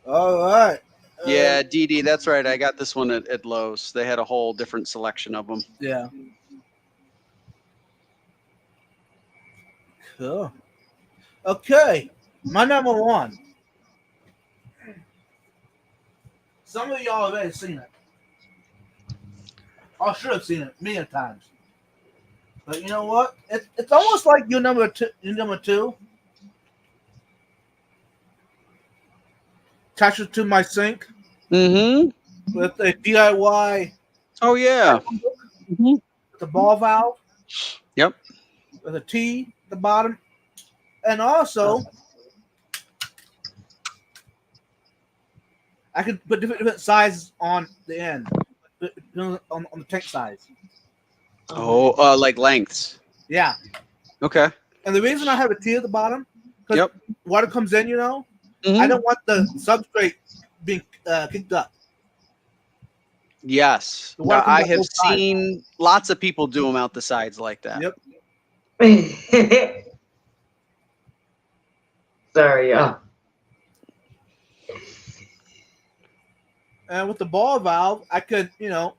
All right. Yeah, DD, that's right. I got this one at Lowe's. They had a whole different selection of them. Yeah. Cool. Okay. My number 1. Some of y'all already seen it. I should have seen it many times. But you know what? It's almost like your number 2. Your number 2. Attach it to my sink Mm-hmm. with a DIY. Oh yeah. Mm-hmm. With the ball valve. Yep. With a T at the bottom. And also, I could put different sizes on the end. On the tank size. Oh, like lengths. Yeah. Okay. And the reason I have a T at the bottom, because Yep. water comes in, you know, Mhm. I don't want the substrate being kicked up. Yes. The water Now, comes I out have both sides. seen lots of people do them out the sides like that. Yep. Sorry, y'all. And with the ball valve, I could, you know,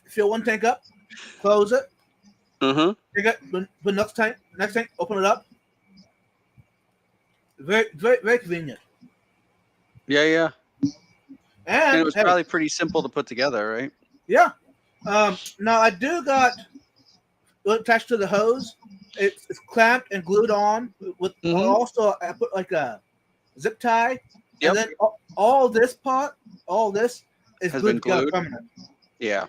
fill one tank up, close it, Uh-huh. take it, the next tank, open it up. Very, very, very convenient. Yeah. And it was hey, probably pretty simple to put together, right? Yeah. Now I do got attached to the hose. It's clamped and glued on with. Also, I put like a zip tie, Yep. and then all this is Has glued been together glued. permanent. Yeah.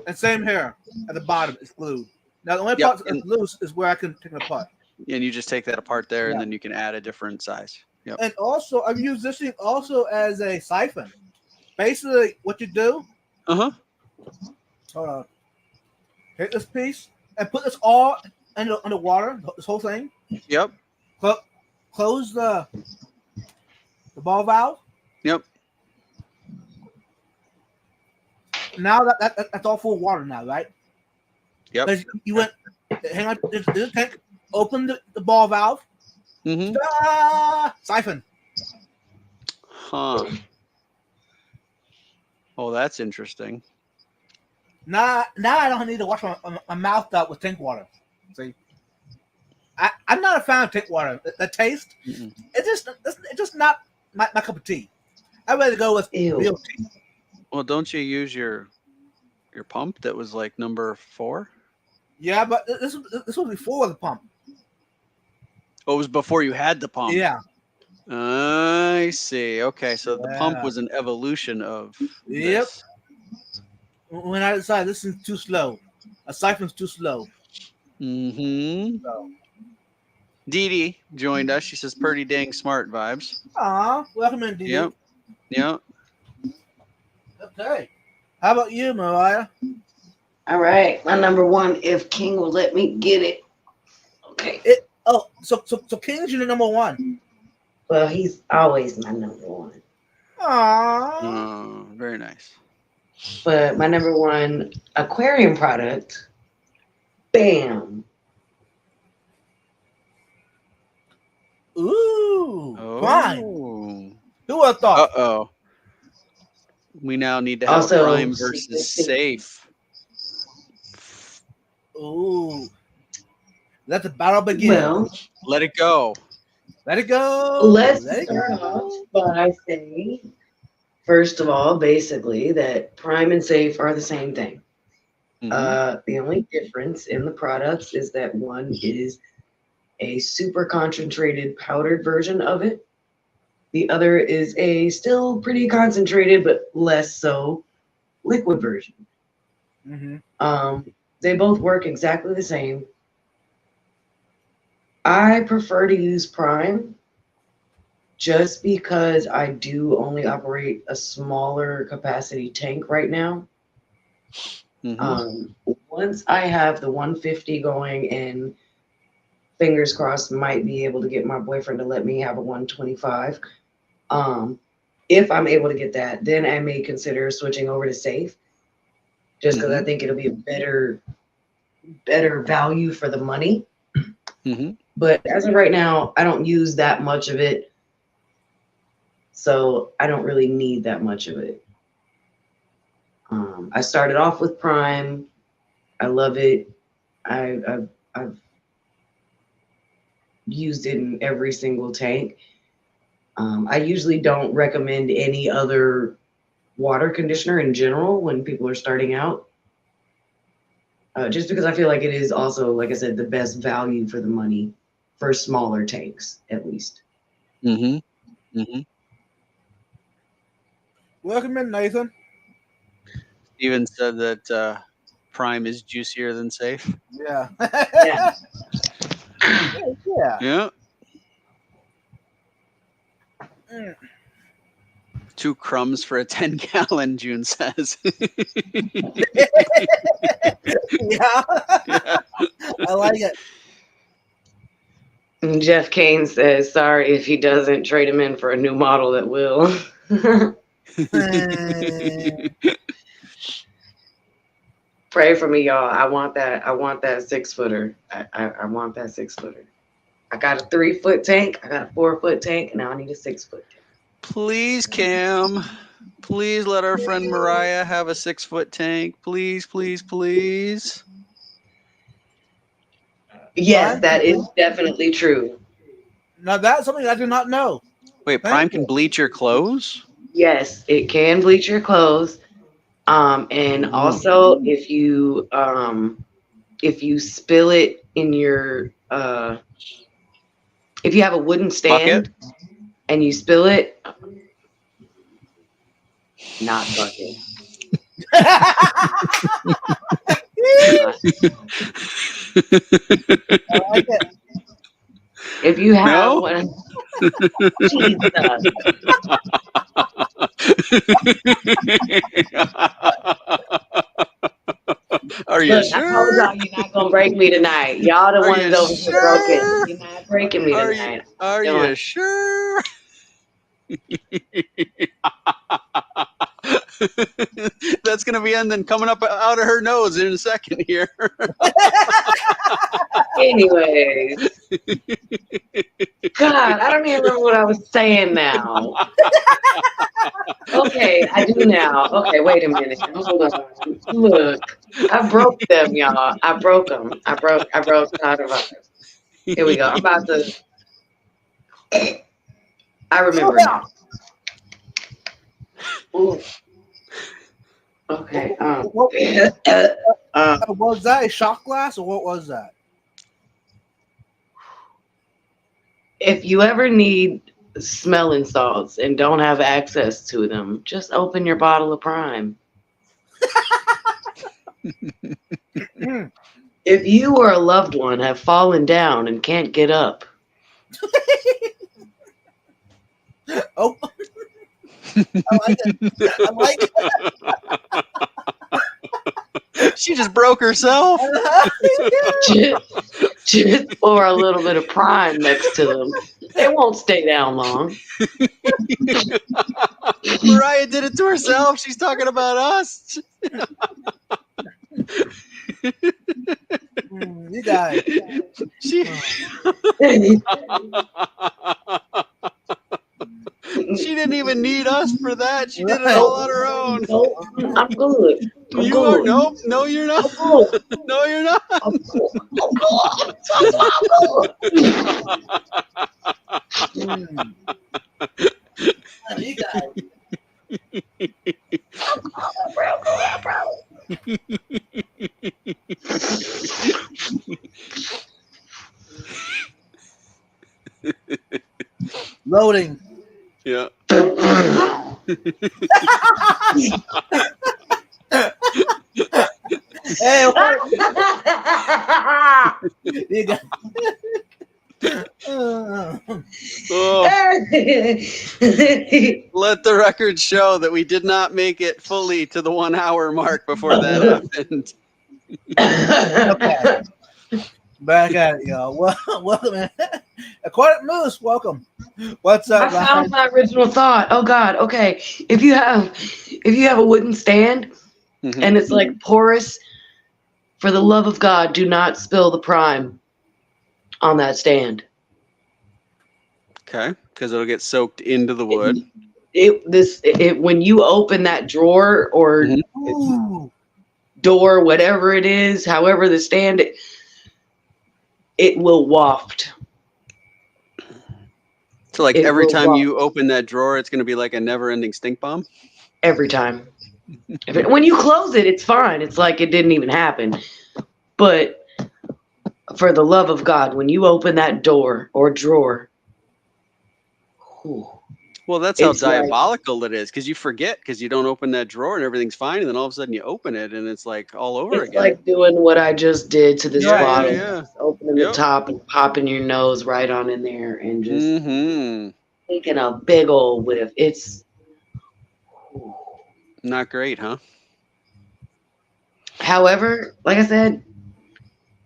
And same here at the bottom, it's glued. Now the only Yep. part that's loose is where I can take it apart. And you just take that apart there, and then you can add a different size. Yep. And also, I've used this thing also as a siphon. Basically, what you do. Hold on. Take this piece and put this all under water. This whole thing. Yep. Close the ball valve. Yep. Now that's all full of water now, right? Yep. Because you went, hang on, this tank, open the ball valve, siphon. Huh. Oh, that's interesting. Now I don't need to wash my mouth out with tank water. See, I'm not a fan of tank water. The taste, it's just not my cup of tea. I'd rather go with real tea. Well, don't you use your pump that was like number 4? Yeah, but this was before the pump. Oh, it was before you had the pump. Yeah. I see. Okay, so the pump was an evolution of this. When I decided this is too slow, a siphon's too slow. So. Dee Dee joined us. She says, "Pretty dang smart vibes." Aw, welcome in, Dee Dee. Yep. Okay. How about you, Mariah? All right, my number one, if King will let me get it. Okay. So King's your number one. Well, he's always my number one. Aww. Oh, very nice. But my number one aquarium product, bam. Ooh. Prime. Who would have thought? Uh-oh. We now need to have a Prime versus Safe. Ooh. Let the battle begin. Well, let it go. Let it go. Let's start off by saying, first of all, basically, that Prime and Safe are the same thing. The only difference in the products is that one is a super concentrated powdered version of it. The other is a still pretty concentrated, but less so, liquid version. They both work exactly the same. I prefer to use Prime just because I do only operate a smaller capacity tank right now. Once I have the 150 going, and fingers crossed, might be able to get my boyfriend to let me have a 125. If I'm able to get that, then I may consider switching over to Safe, just because I think it'll be a better value for the money. But as of right now, I don't use that much of it, so I don't really need that much of it. I started off with Prime. I love it. I've used it in every single tank. I usually don't recommend any other water conditioner in general when people are starting out. Just because I feel like it is also, like I said, the best value for the money for smaller tanks, at least. Welcome in, Nathan. Steven said that Prime is juicier than Safe. Yeah. Yeah. 2 crumbs for a 10-gallon, June says. Yeah. I like it. And Jeff Kane says, sorry if he doesn't trade him in for a new model that will. Pray for me, y'all. I want that 6-footer. I want that 6-footer. I got a 3-foot tank. I got a 4-foot tank. Now I need a 6-foot tank. Please, Cam. Please let our friend Mariah have a 6-foot tank. Please, please, please. Yes, that is definitely true. Now that's something I did not know. Wait, Prime can bleach your clothes? Yes, it can bleach your clothes. And also if you spill it in your if you have a wooden stand and you spill it, not bucket. I like it. If you have one, Jesus. Are you Look, sure? I told y'all you're not gonna break me tonight. Y'all the ones over here broken. You're not breaking me tonight. Are you sure? That's gonna be ending coming up out of her nose in a second here. Anyways, God, I don't even remember what I was saying now. Okay, I do now. Okay, wait a minute. Hold on. Look, I broke them, y'all. I broke them. I broke Todd of Us. Here we go. I'm about to. I remember now. Ooh. Okay. What was that? A shot glass, or what was that? If you ever need smelling salts and don't have access to them, just open your bottle of Prime. If you or a loved one have fallen down and can't get up. Oh, I like it. She just broke herself. Just pour a little bit of Prime next to them. They won't stay down long. Mariah did it to herself. She's talking about us. You guys. She didn't even need us for that. She did it all on her own. Nope, I'm good. You are? Nope. No, you're not. No, you're not. I'm good. You guys. Loading. Yeah. Hey, you guys. Let the record show that we did not make it fully to the 1 hour mark before that happened. Okay. Back at it, y'all. Welcome. Aquarium Moose, welcome. What's up? I found my original thought. Oh God. Okay. If you have a wooden stand and it's like porous, for the love of God, do not spill the Prime on that stand. Okay, because it'll get soaked into the wood. When you open that drawer or door, whatever it is, however the stand, it will waft. So like every time you open that drawer, it's going to be like a never-ending stink bomb? Every time. When you close it, it's fine. It's like it didn't even happen. But for the love of God, when you open that door or drawer, well, that's how diabolical it is, because you forget, because you don't open that drawer and everything's fine, and then all of a sudden you open it and it's like all over again. It's like doing what I just did to this bottle. Yeah. Opening the top and popping your nose right on in there and just taking a big old whiff. It's not great, huh? However, like I said,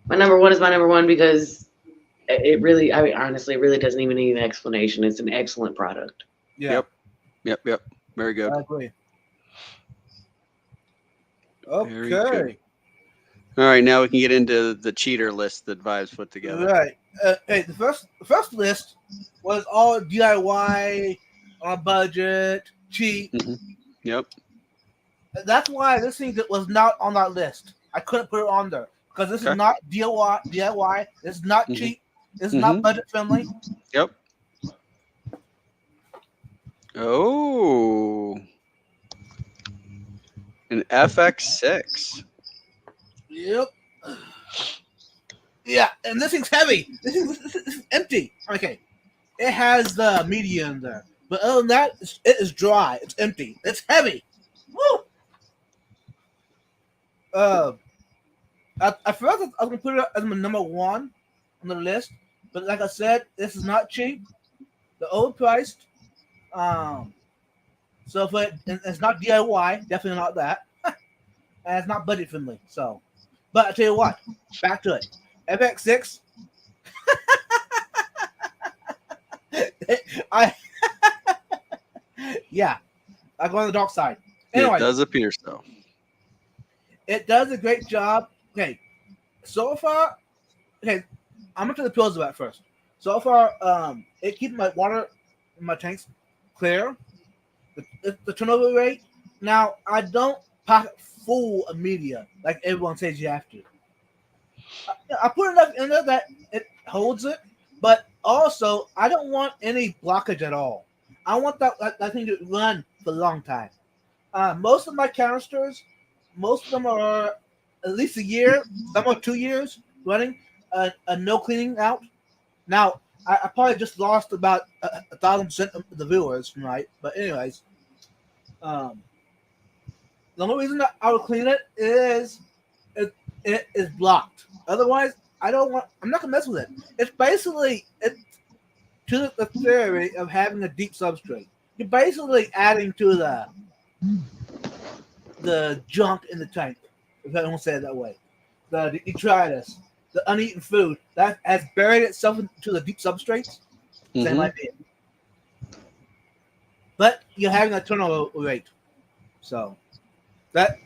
my number one is my number one because it really, I mean, honestly, it really doesn't even need an explanation. It's an excellent product. Yeah. Yep. Very good. I agree. Okay. Very good. All right, now we can get into the cheater list that Vibes put together. Right. Hey, the first list was all DIY, on a budget, cheap. Yep. That's why this thing was not on that list. I couldn't put it on there because this is not DIY. This is not cheap. This is not budget friendly. Yep. Oh, an FX6. Yep. Yeah, and this thing's heavy. This is empty. Okay, it has the media in there, but other than that, it is dry. It's empty. It's heavy. Woo! I forgot that I was gonna put it as my number one on the list, but like I said, this is not cheap. The overpriced. So if it's not DIY, definitely not that, and it's not budget friendly. So, but I tell you what, back to it. FX6. I yeah, I go on the dark side. Anyway, It does appear so. it does a great job. Okay, so far, okay, I'm gonna do the pros of that first. So far, it keeps my water in my tanks clear. The turnover rate. Now, I don't pocket full of media like everyone says you have to. I put enough in there that it holds it, but also I don't want any blockage at all. I want that thing to run for a long time. Most of my canisters, most of them are at least a year, some are 2 years running, no cleaning out. Now, I probably just lost about 1,000% of the viewers tonight, but anyways, um, the only reason that I would clean it is it is blocked. Otherwise, I don't want. I'm not gonna mess with it. It's basically to the theory of having a deep substrate. You're basically adding to the junk in the tank, if I don't say it that way. The detritus, the uneaten food that has buried itself into the deep substrates. Same idea. But you're having a turnover rate, so that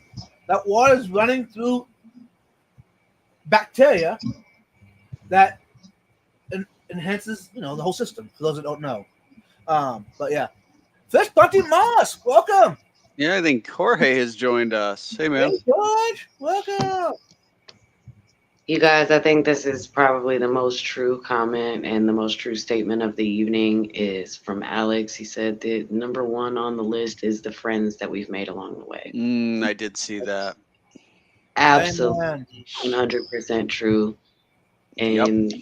water is running through bacteria that enhances, the whole system. For those that don't know, but yeah, Fish Bunty Moss, welcome. Yeah, I think Jorge has joined us. Hey, man. Hey, George, welcome. You guys, I think this is probably the most true comment and the most true statement of the evening is from Alex. He said that number one on the list is the friends that we've made along the way. I did see that. Absolutely, 100% true. And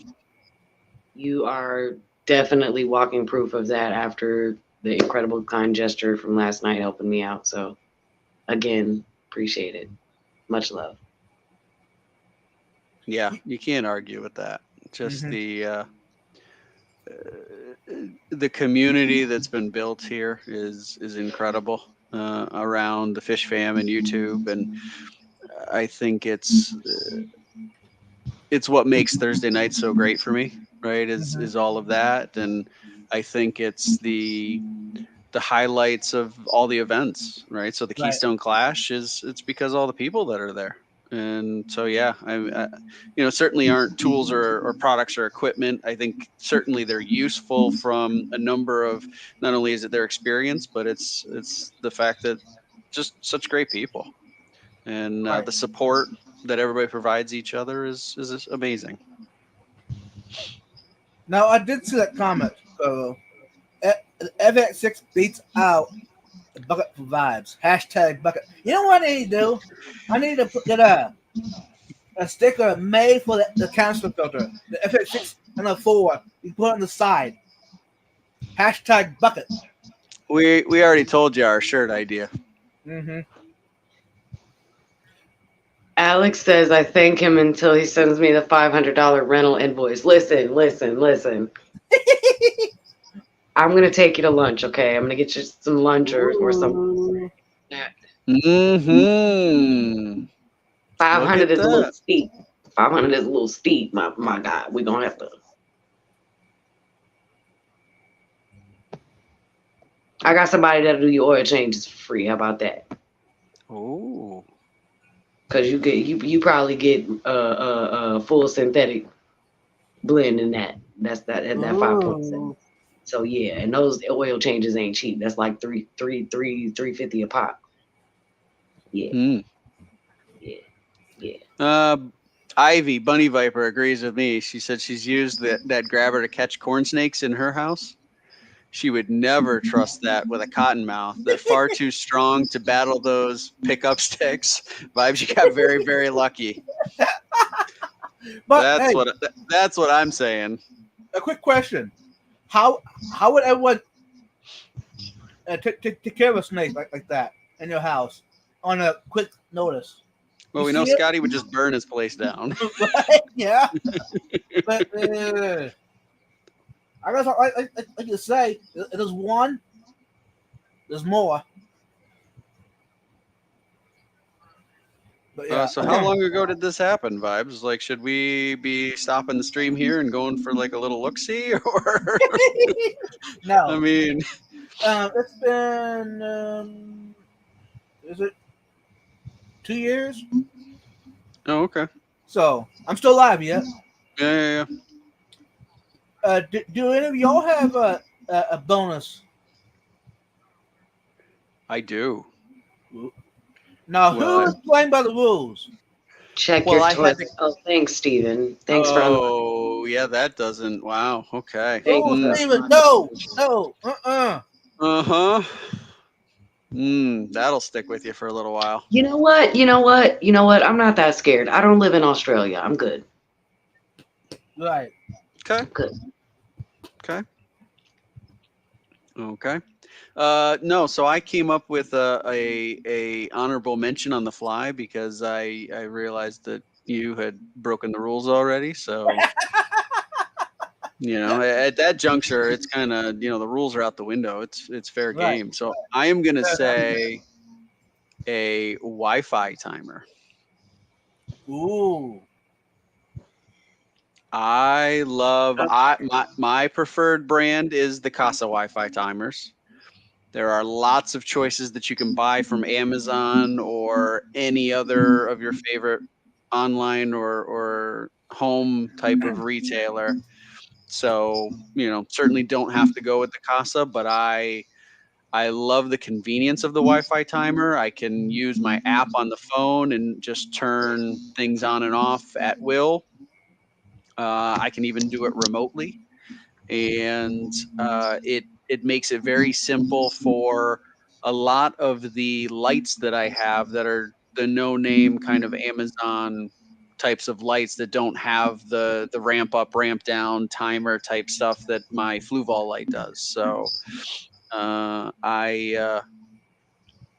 you are definitely walking proof of that after the incredible kind gesture from last night helping me out. So, again, appreciate it. Much love. Yeah, you can't argue with that. Just the community that's been built here is incredible around the Fish Fam and YouTube, and I think it's what makes Thursday night so great for me. Right? Is all of that, and I think it's the highlights of all the events. Right? So the Keystone Clash it's because all the people that are there. And so, yeah, certainly aren't tools or products or equipment. I think certainly they're useful from a number of, not only is it their experience, but it's the fact that just such great people, and the support that everybody provides each other is amazing. Now, I did see that comment. FX6 beats out Bucket for Vibes. # Bucket. You know what I need to do? I need to get a sticker made for the canister filter. The FX6 and the 4. You put it on the side. # Bucket. We already told you our shirt idea. Alex says, I thank him until he sends me the $500 rental invoice. Listen. I'm going to take you to lunch, okay? I'm going to get you some lunch or something. 500 is a little steep. 500 is a little steep, my God. We're going to have to. I got somebody that'll do your oil changes for free. How about that? Oh. Because you probably get a full synthetic blend in that. That's that 5.7. So yeah, and those oil changes ain't cheap. That's like $350 a pop. Yeah. Yeah. Ivy Bunny Viper agrees with me. She said she's used that grabber to catch corn snakes in her house, she would never trust that with a cottonmouth. They're far too strong to battle those pickup sticks. Vibes, you got very, very lucky. But that's what I'm saying. A quick question: How would everyone take care of a snake like that in your house on a quick notice? Well, we know Scotty would just burn his place down. Right? Yeah. But I guess like you say, there's one. There's more. But yeah. So how long ago did this happen, Vibes? Like, should we be stopping the stream here and going for like a little look-see? Or No. I mean, it's been is it 2 years? Oh, okay. So I'm still alive yet. Yeah. Do any of y'all have a bonus? I do. Now, who is playing by the rules? Check your toilet. Oh, thanks, Steven. Thanks for. Oh, yeah, that doesn't. Wow. Okay. Oh, Steven, no. That'll stick with you for a little while. You know what? I'm not that scared. I don't live in Australia. I'm good. Right. Okay. Good. Okay. No, so I came up with a honorable mention on the fly because I realized that you had broken the rules already. So, at that juncture, it's kind of, the rules are out the window. It's fair game. So I am going to say a Wi-Fi timer. Ooh. I love my preferred brand is the Casa Wi-Fi timers. There are lots of choices that you can buy from Amazon or any other of your favorite online or home type of retailer. So, certainly don't have to go with the Casa, but I love the convenience of the Wi-Fi timer. I can use my app on the phone and just turn things on and off at will. I can even do it remotely, and it makes it very simple for a lot of the lights that I have that are the no-name kind of Amazon types of lights that don't have the ramp up, ramp down timer type stuff that my Fluval light does. So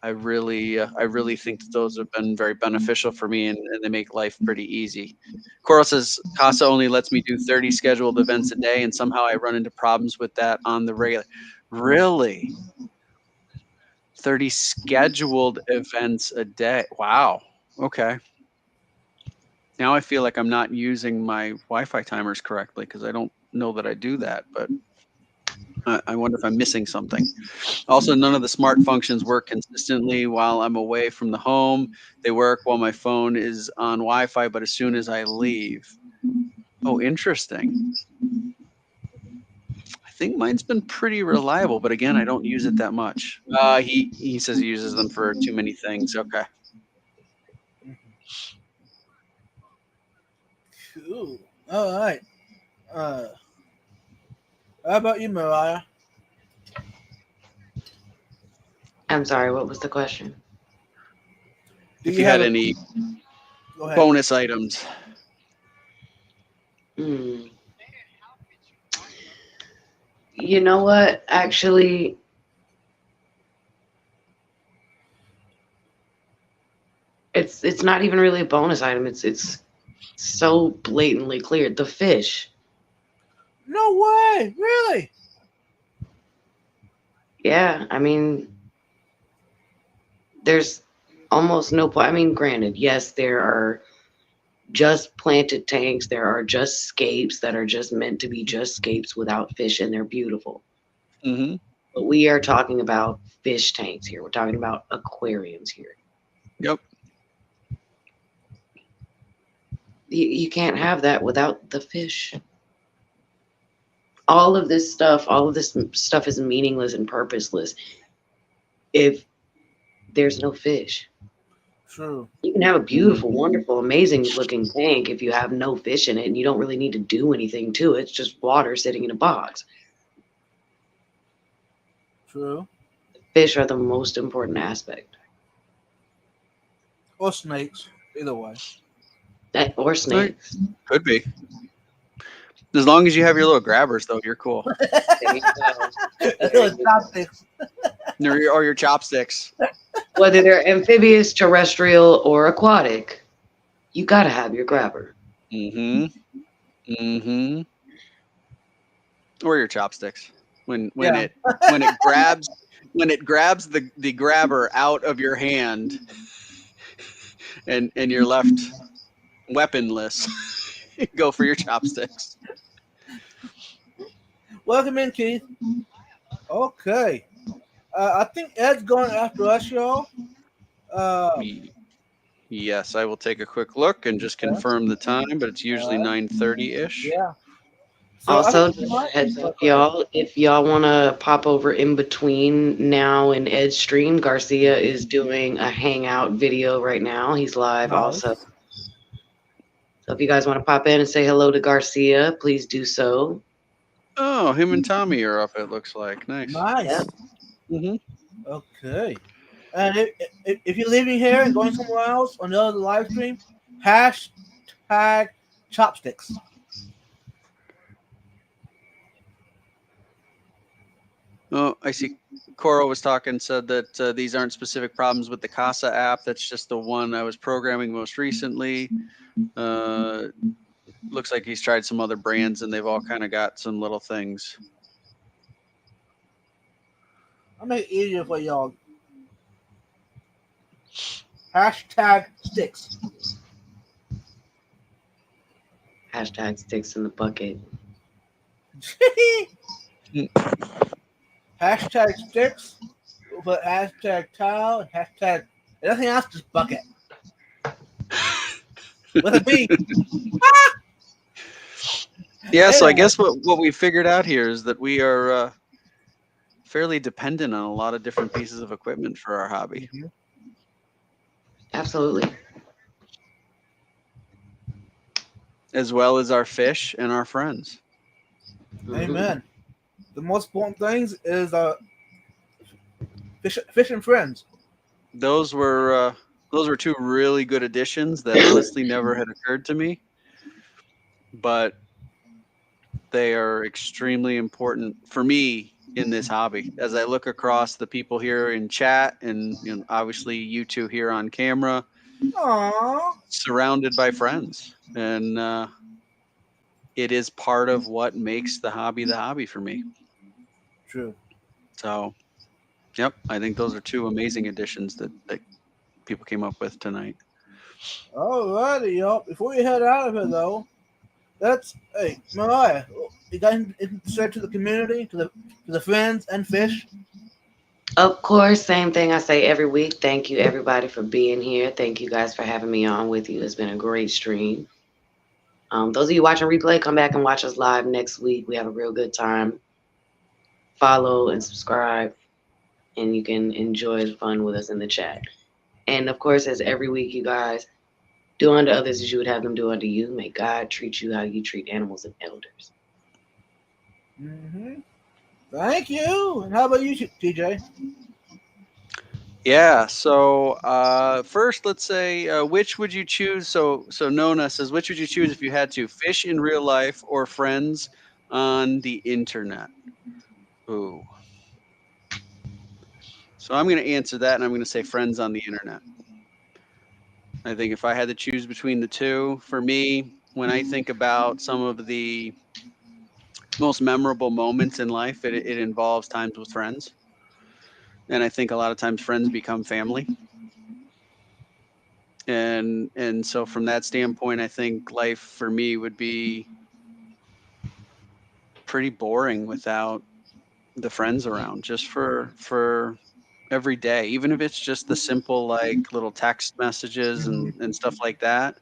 I really think that those have been very beneficial for me, and they make life pretty easy. Coral says, Casa only lets me do 30 scheduled events a day, and somehow I run into problems with that on the regular. Really? 30 scheduled events a day. Wow. Okay. Now I feel like I'm not using my Wi-Fi timers correctly because I don't know that I do that, but I wonder if I'm missing something. Also, none of the smart functions work consistently while I'm away from the home. They work while my phone is on Wi-Fi, but as soon as I leave. Oh, interesting. I think mine's been pretty reliable, but again, I don't use it that much. He says he uses them for too many things. Okay. Cool. All right. How about you, Mariah? I'm sorry, what was the question? If you had any bonus items. You know what? Actually, it's not even really a bonus item. It's so blatantly clear. The fish. No way! Really? Yeah, I mean, there's almost no point. I mean, granted, yes, there are just planted tanks. There are just scapes that are just meant to be just scapes without fish, and they're beautiful. Mm-hmm. But we are talking about fish tanks here. We're talking about aquariums here. Yep. You can't have that without the fish. All of this stuff is meaningless and purposeless if there's no fish. True. You can have a beautiful, wonderful, amazing looking tank if you have no fish in it and you don't really need to do anything to it. It's just water sitting in a box. True. Fish are the most important aspect. Or snakes. Either way. Or snakes. Could be. As long as you have your little grabbers, though, you're cool. There you go. There you go. Chopsticks. Or your chopsticks. Whether they're amphibious, terrestrial, or aquatic, you gotta have your grabber. Or your chopsticks. When Yeah. it grabs the grabber out of your hand and you're left weaponless, go for your chopsticks. Welcome in, Keith. Okay. I think Ed's going after us, y'all. Yes, I will take a quick look and just confirm the time, but it's usually 9:30-ish. Yeah. So Also, heads up, y'all, if y'all want to pop over in between now and Ed's stream, Garcia is doing a hangout video right now. He's live also. So if you guys want to pop in and say hello to Garcia, please do so. Oh, him and Tommy are up, it looks like. Nice. Nice. Yep. Okay. And if you're leaving here and going somewhere else on the other live stream, hashtag chopsticks. Oh, I see. Coro was talking, said that these aren't specific problems with the Casa app. That's just the one I was programming most recently. Looks like he's tried some other brands, and they've all kind of got some little things. I'll make it easier for y'all. Hashtag sticks. Hashtag sticks in the bucket. Hashtag sticks. But hashtag towel. Hashtag anything else, just bucket. With a B. Yeah, so I guess what we figured out here is that we are fairly dependent on a lot of different pieces of equipment for our hobby. Absolutely. as well as our fish and our friends. Amen. The most important things is fish and friends. Those were two really good additions that honestly never had occurred to me, but they are extremely important for me in this hobby. As I look across the people here in chat, and obviously you two here on camera, Aww. surrounded by friends, and it is part of what makes the hobby for me. True. So, yep, I think those are two amazing additions that people came up with tonight. Alrighty, y'all. Before we head out of here, though, hey, Mariah, you got anything to say to the community, to the friends and fish? Of course, same thing I say every week. Thank you, everybody, for being here. Thank you guys for having me on with you. It's been a great stream. Those of you watching replay, come back and watch us live next week. We have a real good time. Follow and subscribe, and you can enjoy the fun with us in the chat. And of course, as every week, you guys, do unto others as you would have them do unto you. May God treat you how you treat animals and elders. Mm-hmm. Thank you. And how about you, TJ? Yeah. So first, let's say which would you choose? So Nona says, which would you choose if you had to fish in real life or friends on the internet? Ooh. So I'm going to answer that, and I'm going to say friends on the internet. I think if I had to choose between the two, for me, when I think about some of the most memorable moments in life, it involves times with friends. And I think a lot of times friends become family. And so from that standpoint, I think life for me would be pretty boring without the friends around, just for every day, even if it's just the simple like little text messages and stuff like that.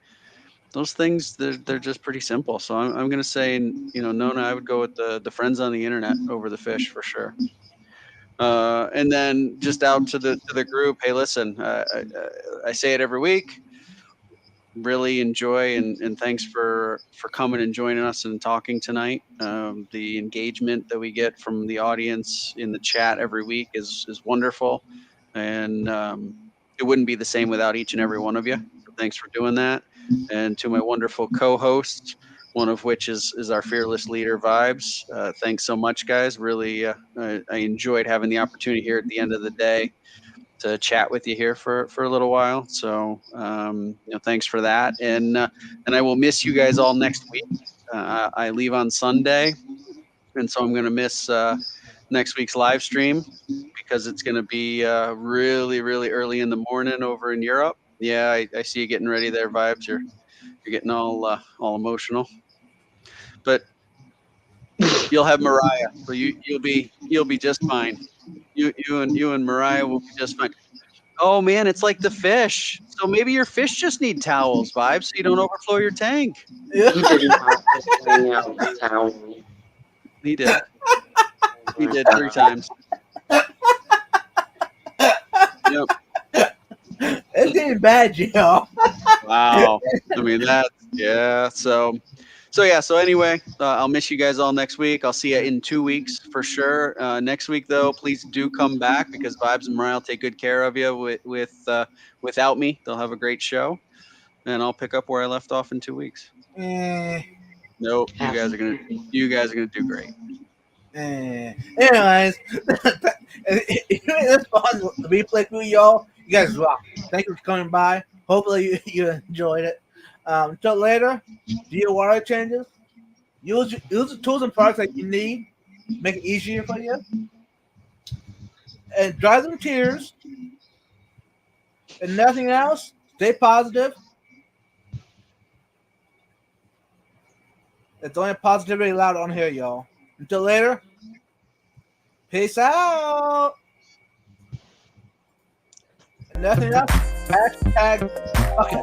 Those things, they're just pretty simple. So I'm going to say, Nona, I would go with the friends on the internet over the fish for sure. And then just out to the group, hey, listen, I say it every week. really enjoy, and thanks for coming and joining us and talking tonight. The engagement that we get from the audience in the chat every week is wonderful, and it wouldn't be the same without each and every one of you. So thanks for doing that. And to my wonderful co-hosts, one of which is our fearless leader, Vibes. Thanks so much, guys. Really, I enjoyed having the opportunity here at the end of the day to chat with you here for a little while. So, thanks for that. And I will miss you guys all next week. I leave on Sunday, and so I'm going to miss next week's live stream because it's going to be really, really early in the morning over in Europe. Yeah, I see you getting ready there, Vibes. You're getting all emotional, but you'll have Mariah, so you'll be just fine. You and Mariah will be just fine. Oh man, it's like the fish. So maybe your fish just need towels, Vibes, so you don't overflow your tank. Yeah. He did not just bring out the towel. He did. He did 3 times. Yep. It's getting bad, y'all. Wow. I mean yeah. So anyway, I'll miss you guys all next week. I'll see you in 2 weeks for sure. Next week though, please do come back because Vibes and Mariah will take good care of you without me. They'll have a great show, and I'll pick up where I left off in 2 weeks. Nope, you guys are gonna do great. Anyways, it's fun to replay through y'all. You guys rock. Thank you for coming by. Hopefully you enjoyed it. Until later, do your water changes. Use the tools and products that you need. Make it easier for you. And dry them tears. And nothing else. Stay positive. It's only positivity allowed on here, y'all. Until later, peace out. And nothing else. Hashtag. Okay.